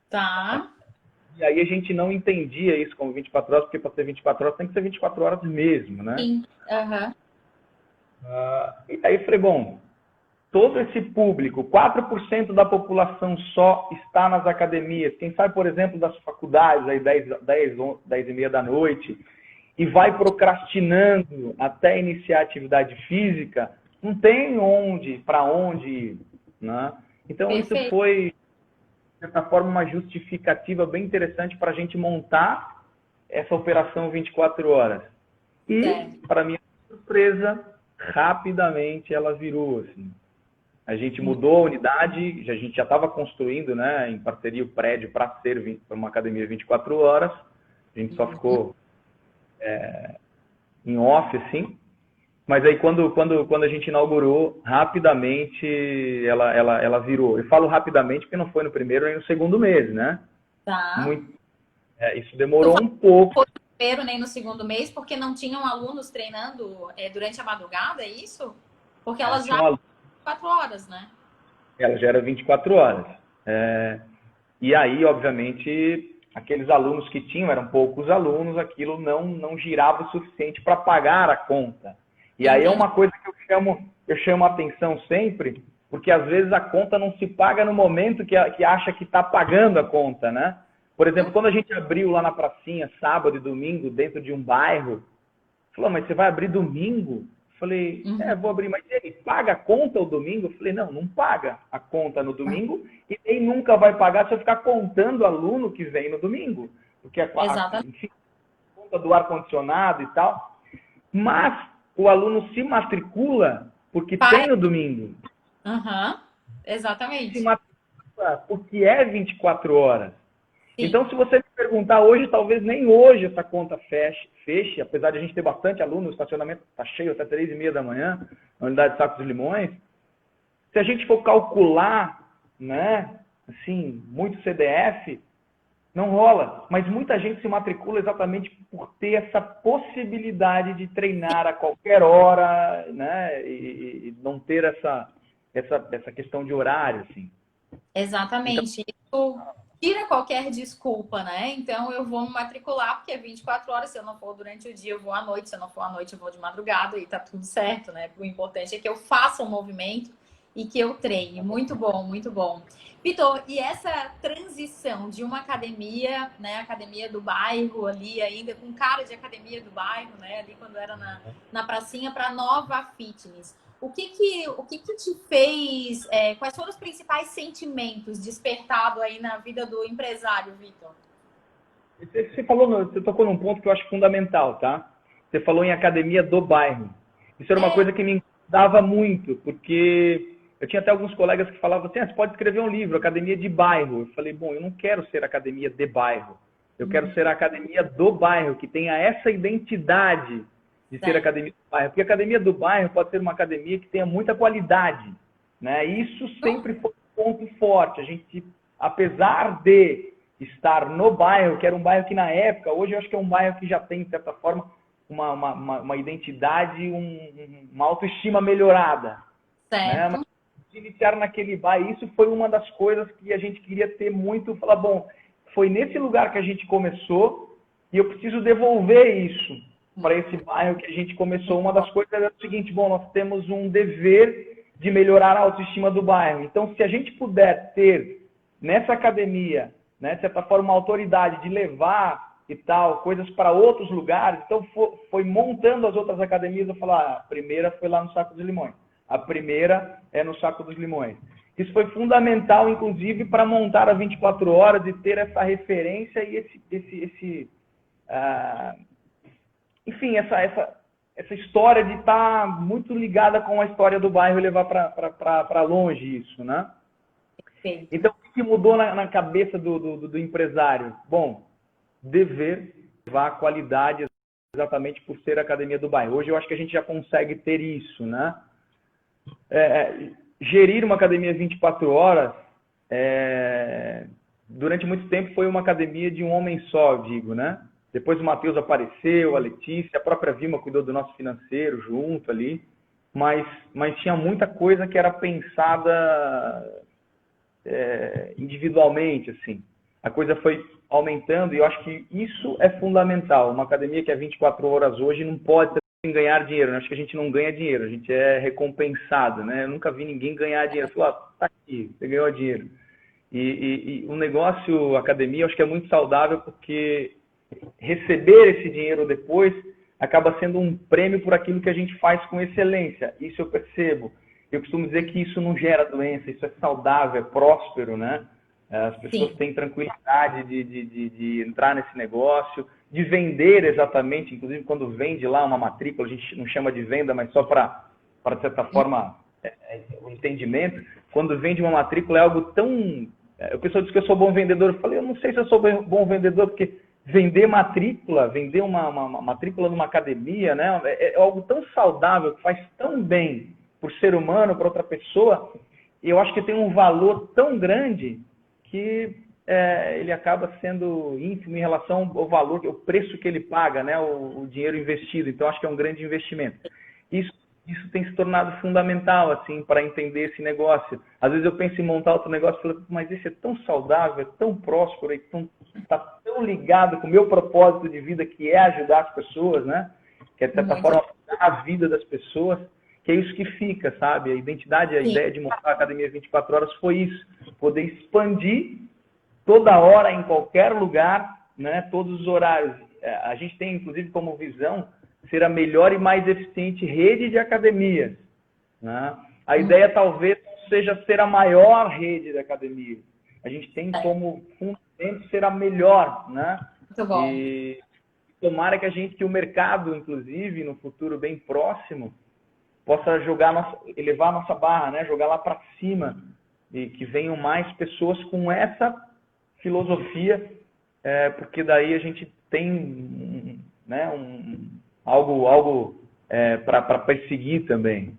Tá. E aí a gente não entendia isso como 24 horas, porque para ser 24 horas tem que ser 24 horas mesmo, né? Sim. E aí eu falei, bom, todo esse público, 4% da população só está nas academias. Quem sai, por exemplo, das faculdades, aí 10 e meia da noite, e vai procrastinando até iniciar a atividade física, não tem para onde ir. Né? Então, Perfeito. Isso foi, de certa forma, uma justificativa bem interessante para a gente montar essa operação 24 horas. E, para minha surpresa, rapidamente ela virou, assim. A gente mudou a unidade, a gente já estava construindo, né, em parceria o prédio para ser uma academia 24 horas. A gente só ficou em off, assim. Mas aí, quando a gente inaugurou, rapidamente ela virou. Eu falo rapidamente porque não foi no primeiro nem no segundo mês, né? Tá. Isso demorou um pouco. Não foi no primeiro nem no segundo mês porque não tinham alunos treinando durante a madrugada, é isso? Porque elas já... 24 horas, né? Ela já era 24 horas. E aí, obviamente, aqueles alunos que tinham, eram poucos alunos, aquilo não girava o suficiente para pagar a conta. E aí é uma coisa que eu chamo a atenção sempre, porque às vezes a conta não se paga no momento que acha que está pagando a conta, né? Por exemplo, quando a gente abriu lá na pracinha, sábado e domingo, dentro de um bairro, falou, mas você vai abrir domingo? Falei, vou abrir, mas ele paga a conta o domingo? Eu falei, não paga a conta no domingo e nem nunca vai pagar se eu ficar contando o aluno que vem no domingo. Porque enfim, a conta do ar-condicionado e tal. Mas o aluno se matricula porque tem no domingo. Exatamente. Se matricula porque é 24 horas. Sim. Então, se você me perguntar hoje, talvez nem hoje essa conta feche, apesar de a gente ter bastante aluno, o estacionamento está cheio até 3h30 da manhã, na unidade de Sacos de Limões. Se a gente for calcular, né, assim, muito CDF, não rola. Mas muita gente se matricula exatamente por ter essa possibilidade de treinar a qualquer hora, né, e não ter essa questão de horário, assim. Exatamente. Então, isso tira qualquer desculpa, né? Então, eu vou me matricular, porque é 24 horas, se eu não for durante o dia, eu vou à noite, se eu não for à noite, eu vou de madrugada, e tá tudo certo, né? O importante é que eu faça um movimento e que eu treine. Muito bom, muito bom. Vitor, e essa transição de uma academia, né? Academia do bairro ali, ainda com cara de academia do bairro, né? Ali quando era na pracinha, para Nova Fitness. O que te fez, quais foram os principais sentimentos despertados aí na vida do empresário, Vitor? Você tocou num ponto que eu acho fundamental, tá? Você falou em academia do bairro. Isso era uma coisa que me incomodava muito, porque eu tinha até alguns colegas que falavam assim, você pode escrever um livro, academia de bairro. Eu falei, bom, eu não quero ser academia de bairro. Eu quero ser a academia do bairro, que tenha essa identidade de ser academia do bairro. Porque a academia do bairro pode ser uma academia que tenha muita qualidade, né? Isso sempre foi um ponto forte. A gente, apesar de estar no bairro, que era um bairro que na época, hoje eu acho que é um bairro que já tem, de certa forma, uma identidade, uma autoestima melhorada. Né? Mas de iniciar naquele bairro, isso foi uma das coisas que a gente queria ter muito, falar, bom, foi nesse lugar que a gente começou e eu preciso devolver isso para esse bairro que a gente começou. Uma das coisas é o seguinte, bom, nós temos um dever de melhorar a autoestima do bairro. Então, se a gente puder ter nessa academia, né, de certa forma, uma autoridade de levar e tal, coisas para outros lugares, então foi montando as outras academias, eu falar, a primeira foi lá no Saco dos Limões, a primeira é no Saco dos Limões. Isso foi fundamental, inclusive, para montar a 24 horas e ter essa referência e enfim, essa história de estar muito ligada com a história do bairro e levar para longe isso, né? Sim. Então, o que mudou na cabeça do empresário? Bom, dever levar a qualidade exatamente por ser a academia do bairro. Hoje eu acho que a gente já consegue ter isso, né? Gerir uma academia 24 horas, durante muito tempo foi uma academia de um homem só, eu digo, né? Depois o Matheus apareceu, a Letícia, a própria Vilma cuidou do nosso financeiro junto ali, mas tinha muita coisa que era pensada individualmente, assim. A coisa foi aumentando e eu acho que isso é fundamental. Uma academia que é 24 horas hoje não pode ser ganhar dinheiro. Eu acho que a gente não ganha dinheiro, a gente é recompensado, né? Eu nunca vi ninguém ganhar dinheiro. Falou, tá aqui, você ganhou dinheiro. E o negócio, a academia, eu acho que é muito saudável porque receber esse dinheiro depois acaba sendo um prêmio por aquilo que a gente faz com excelência. Isso eu percebo. Eu costumo dizer que isso não gera doença, isso é saudável, é próspero, né? As pessoas Sim. têm tranquilidade de entrar nesse negócio, de vender exatamente, inclusive quando vende lá uma matrícula, a gente não chama de venda, mas só para de certa forma, o entendimento. Quando vende uma matrícula é algo tão... O pessoal diz que eu sou bom vendedor. Eu falei, eu não sei se eu sou bom vendedor, porque vender matrícula, vender uma matrícula numa academia, né, é algo tão saudável, que faz tão bem para o ser humano, para outra pessoa, e eu acho que tem um valor tão grande que ele acaba sendo ínfimo em relação ao valor, o preço que ele paga, né, o dinheiro investido. Então, acho que é um grande investimento. Isso tem se tornado fundamental, assim, para entender esse negócio. Às vezes eu penso em montar outro negócio e falo, mas esse é tão saudável, é tão próspero, está tão ligado com o meu propósito de vida, que é ajudar as pessoas, né? Que é, de certa forma, a vida das pessoas, que é isso que fica, sabe? A identidade, a Sim. ideia de montar a Academia 24 Horas foi isso, poder expandir toda hora, em qualquer lugar, né? Todos os horários. A gente tem, inclusive, como visão ser a melhor e mais eficiente rede de academias, né? A ideia talvez não seja ser a maior rede de academias. A gente tem como fundamento ser a melhor, né? Muito bom. E tomara que o mercado, inclusive, no futuro bem próximo, possa elevar a nossa barra, né? Jogar lá para cima e que venham mais pessoas com essa filosofia, porque daí a gente tem, né, algo para perseguir também.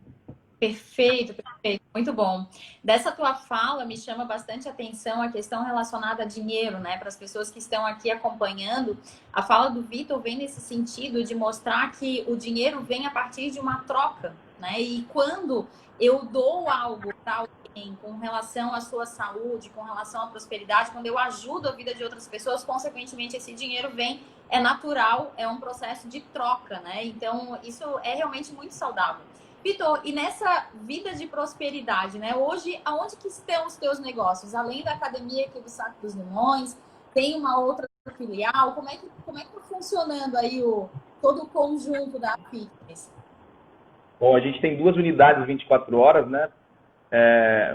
Perfeito, perfeito, muito bom. Dessa tua fala me chama bastante atenção a questão relacionada a dinheiro, né? Para as pessoas que estão aqui acompanhando, a fala do Vitor vem nesse sentido de mostrar que o dinheiro vem a partir de uma troca, né? E quando eu dou algo para alguém com relação à sua saúde, com relação à prosperidade, quando eu ajudo a vida de outras pessoas, consequentemente esse dinheiro vem, é natural, é um processo de troca, né? Então isso é realmente muito saudável. Vitor, e nessa vida de prosperidade, né? Hoje, aonde que estão os teus negócios? Além da academia aqui do Saco dos Limões, tem uma outra filial? Como é que tá funcionando aí todo o conjunto da fitness? Bom, a gente tem 2 unidades 24 horas, né?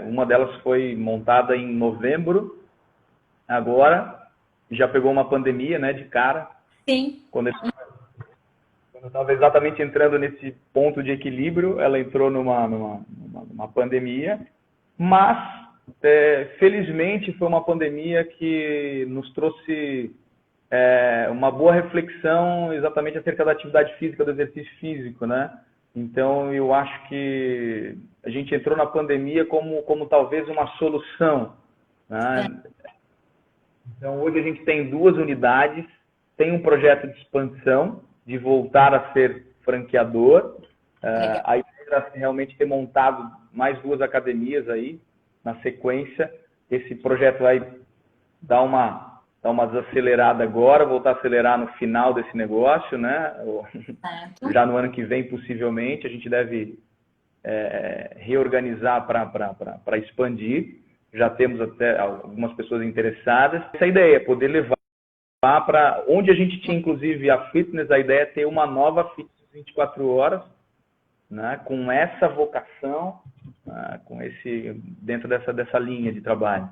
Uma delas foi montada em novembro, agora já pegou uma pandemia, né, de cara. Sim. Quando eu estava exatamente entrando nesse ponto de equilíbrio, ela entrou numa pandemia, mas felizmente foi uma pandemia que nos trouxe uma boa reflexão exatamente acerca da atividade física, do exercício físico, né? Então, eu acho que a gente entrou na pandemia como talvez uma solução, né? Então, hoje a gente tem 2 unidades, tem um projeto de expansão, de voltar a ser franqueador. A ideia era realmente ter montado mais 2 academias aí, na sequência. Esse projeto vai dar uma desacelerada agora, voltar a acelerar no final desse negócio, né? Já no ano que vem, possivelmente, a gente deve reorganizar para expandir. Já temos até algumas pessoas interessadas. Essa ideia é poder levar para onde a gente tinha, inclusive, a fitness, a ideia é ter uma nova fitness 24 horas, né, com essa vocação, dentro dessa linha de trabalho.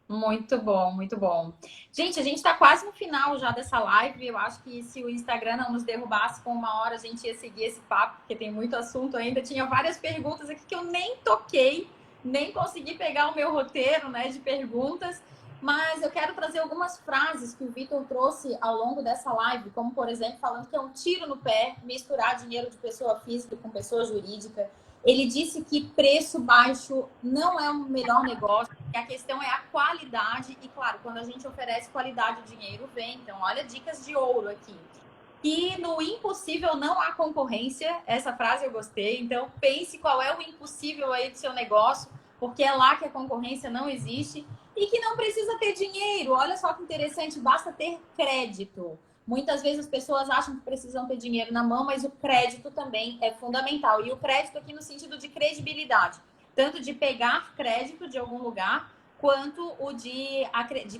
Muito bom, muito bom. Gente, a gente está quase no final já dessa live. Eu acho que se o Instagram não nos derrubasse com 1 hora, a gente ia seguir esse papo, porque tem muito assunto ainda. Tinha várias perguntas aqui que eu nem toquei, nem consegui pegar o meu roteiro, né, de perguntas. Mas eu quero trazer algumas frases que o Vitor trouxe ao longo dessa live, como, por exemplo, falando que é um tiro no pé misturar dinheiro de pessoa física com pessoa jurídica. Ele disse que preço baixo não é o melhor negócio, que a questão é a qualidade. E, claro, quando a gente oferece qualidade, o dinheiro vem. Então, olha, dicas de ouro aqui. E no impossível não há concorrência. Essa frase eu gostei. Então, pense qual é o impossível aí do seu negócio, porque é lá que a concorrência não existe. E que não precisa ter dinheiro. Olha só que interessante, basta ter crédito. Muitas vezes as pessoas acham que precisam ter dinheiro na mão, mas o crédito também é fundamental. E o crédito aqui no sentido de credibilidade. Tanto de pegar crédito de algum lugar, quanto o de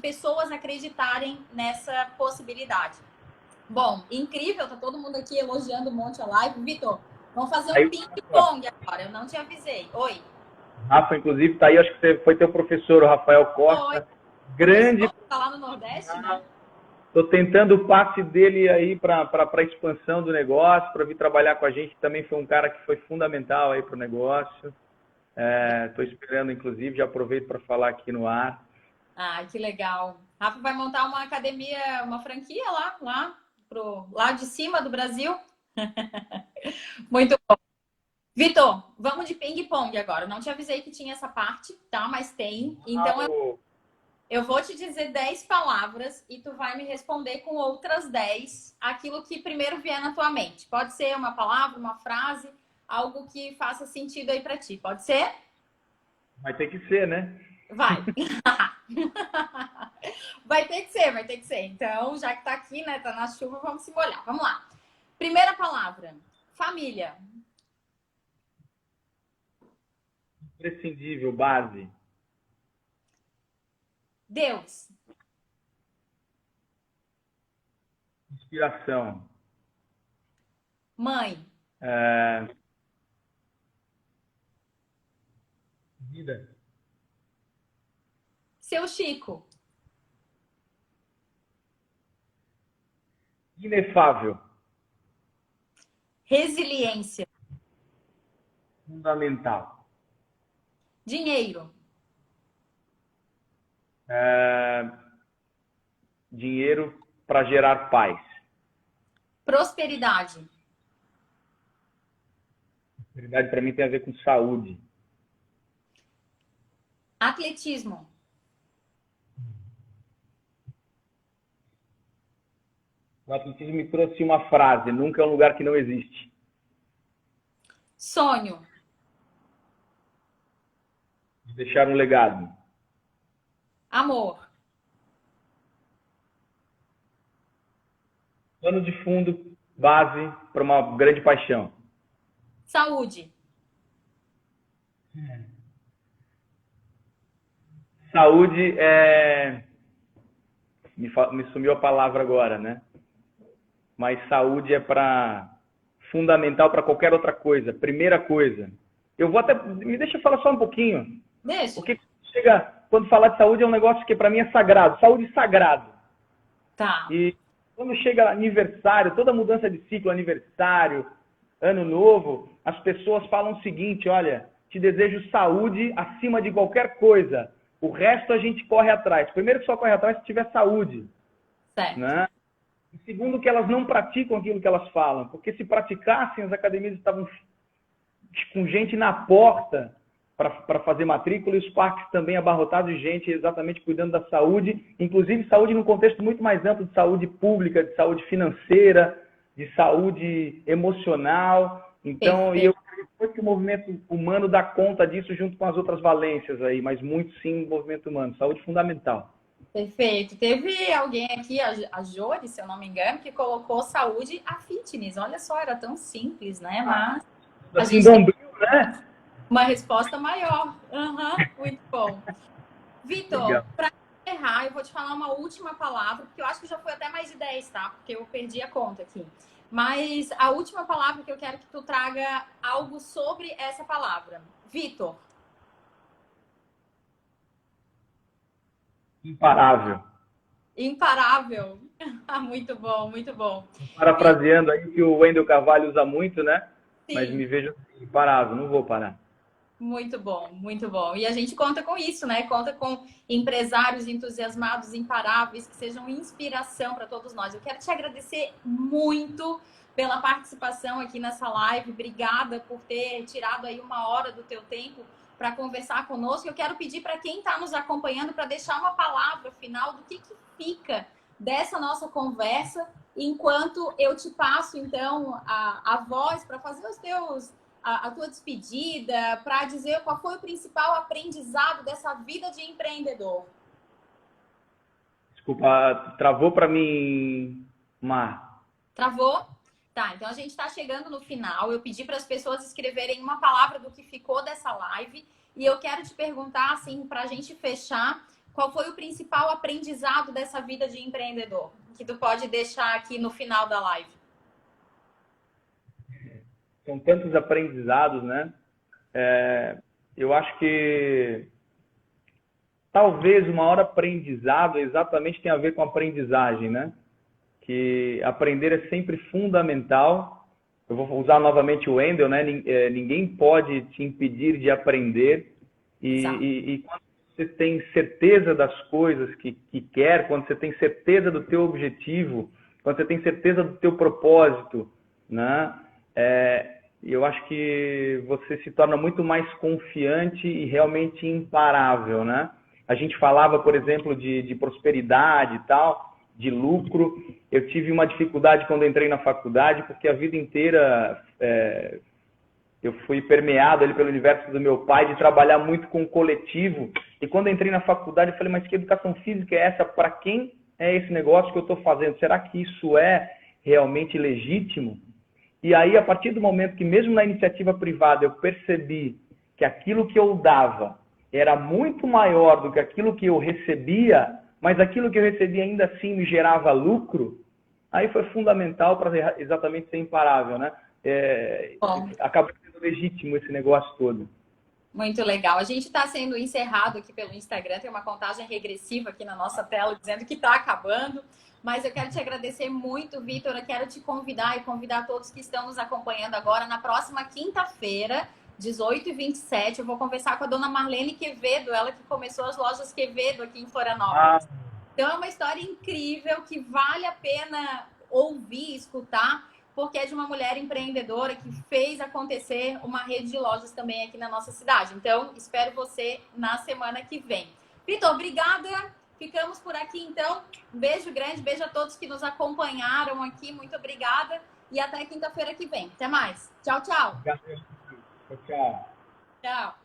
pessoas acreditarem nessa possibilidade. Bom, incrível, tá todo mundo aqui elogiando um monte a live. Vitor, vamos fazer um ping-pong agora, eu não te avisei. Oi. Rafa, inclusive, tá aí, acho que foi teu professor, o Rafael Costa. Oi. Grande. Tá lá no Nordeste, né? Tô tentando o passe dele aí para a expansão do negócio, para vir trabalhar com a gente. Também foi um cara que foi fundamental aí para o negócio. Tô esperando, inclusive, já aproveito para falar aqui no ar. Ah, que legal. Rafa vai montar uma academia, uma franquia lá pro lado de cima do Brasil. Muito bom. Vitor, vamos de ping-pong agora. Eu não te avisei que tinha essa parte, tá? Mas tem. Então, eu vou te dizer 10 palavras e tu vai me responder com outras 10 aquilo que primeiro vier na tua mente. Pode ser uma palavra, uma frase, algo que faça sentido aí pra ti. Pode ser? Vai ter que ser, né? Vai. Vai ter que ser, vai ter que ser. Então, já que tá aqui, né? Tá na chuva, vamos se molhar. Vamos lá. Primeira palavra. Família. Imprescindível, base. Deus. Inspiração. Mãe. Vida. Seu Chico. Inefável. Resiliência. Fundamental. Dinheiro. Dinheiro para gerar paz. Prosperidade. Prosperidade para mim tem a ver com saúde. Atletismo. O atletismo me trouxe uma frase: nunca é um lugar que não existe. Sonho. Deixar um legado. Amor. Plano de fundo, base para uma grande paixão. Saúde. Saúde é... Me sumiu a palavra agora, né? Mas saúde é fundamental para qualquer outra coisa. Primeira coisa. Eu vou até... Me deixa eu falar só um pouquinho. Deixa. Porque quando falar de saúde é um negócio que para mim é sagrado. Saúde sagrado. Tá. E quando chega aniversário, toda mudança de ciclo, aniversário, ano novo, as pessoas falam o seguinte: olha, te desejo saúde acima de qualquer coisa. O resto a gente corre atrás. Primeiro que só corre atrás se tiver saúde. Certo. né? E segundo, que elas não praticam aquilo que elas falam, porque se praticassem, as academias estavam com gente na porta para fazer matrícula, e os parques também abarrotados de gente exatamente cuidando da saúde, inclusive saúde num contexto muito mais amplo de saúde pública, de saúde financeira, de saúde emocional. Então, e eu acredito que o movimento humano dá conta disso junto com as outras valências aí, mas muito sim o movimento humano, saúde fundamental. Perfeito. Teve alguém aqui, a Jori, se eu não me engano, que colocou saúde a fitness. Olha só, era tão simples, né? Mas a Assim, gente tem bombril, né? uma resposta maior. Muito bom. Vitor, Legal. para encerrar, eu vou te falar uma última palavra, porque eu acho que já foi até mais de 10, tá? Porque eu perdi a conta aqui. Mas a última palavra que eu quero que tu traga algo sobre essa palavra. Vitor. Imparável. Imparável. Muito bom, muito bom. Parafraseando aí que o Wendel Carvalho usa muito, né? Mas Sim. me vejo imparável, não vou parar. Muito bom, muito bom. E a gente conta com isso, né? Conta com empresários entusiasmados, imparáveis, que sejam inspiração para todos nós. Eu quero te agradecer muito pela participação aqui nessa live. Obrigada por ter tirado aí 1 hora do teu tempo para conversar conosco. Eu quero pedir para quem está nos acompanhando para deixar uma palavra final do que fica dessa nossa conversa, enquanto eu te passo, então, a voz para fazer os teus a tua despedida, para dizer qual foi o principal aprendizado dessa vida de empreendedor. Desculpa, travou para mim, Mar. Travou? Tá, então a gente está chegando no final. Eu pedi para as pessoas escreverem uma palavra do que ficou dessa live. E eu quero te perguntar, assim, para a gente fechar, qual foi o principal aprendizado dessa vida de empreendedor? Que tu pode deixar aqui no final da live. São tantos aprendizados, né? Eu acho que talvez o maior aprendizado exatamente tem a ver com aprendizagem, né? Que aprender é sempre fundamental. Eu vou usar novamente o Wendel, né? Ninguém pode te impedir de aprender. E quando você tem certeza das coisas que quer, quando você tem certeza do teu objetivo, quando você tem certeza do teu propósito, né? Eu acho que você se torna muito mais confiante e realmente imparável, né? A gente falava, por exemplo, de prosperidade e tal, de lucro. Eu tive uma dificuldade quando entrei na faculdade, porque a vida inteira eu fui permeado ali pelo universo do meu pai, de trabalhar muito com o coletivo. E quando entrei na faculdade, eu falei, mas que educação física é essa? Para quem é esse negócio que eu estou fazendo? Será que isso é realmente legítimo? E aí, a partir do momento que, mesmo na iniciativa privada, eu percebi que aquilo que eu dava era muito maior do que aquilo que eu recebia, mas aquilo que eu recebia ainda assim me gerava lucro, aí foi fundamental para exatamente ser imparável, né? Acabou sendo legítimo esse negócio todo. Muito legal. A gente está sendo encerrado aqui pelo Instagram, tem uma contagem regressiva aqui na nossa tela dizendo que está acabando. Mas eu quero te agradecer muito, Vitor. Eu quero te convidar e convidar todos que estão nos acompanhando agora. Na próxima quinta-feira, 18h27, eu vou conversar com a dona Marlene Quevedo, ela que começou as lojas Quevedo aqui em Florianópolis. Então é uma história incrível que vale a pena ouvir, escutar, porque é de uma mulher empreendedora que fez acontecer uma rede de lojas também aqui na nossa cidade. Então, espero você na semana que vem. Vitor, obrigada. Ficamos por aqui, então. Um beijo grande, beijo a todos que nos acompanharam aqui. Muito obrigada. E até quinta-feira que vem. Até mais. Tchau, tchau. Tchau. Tchau.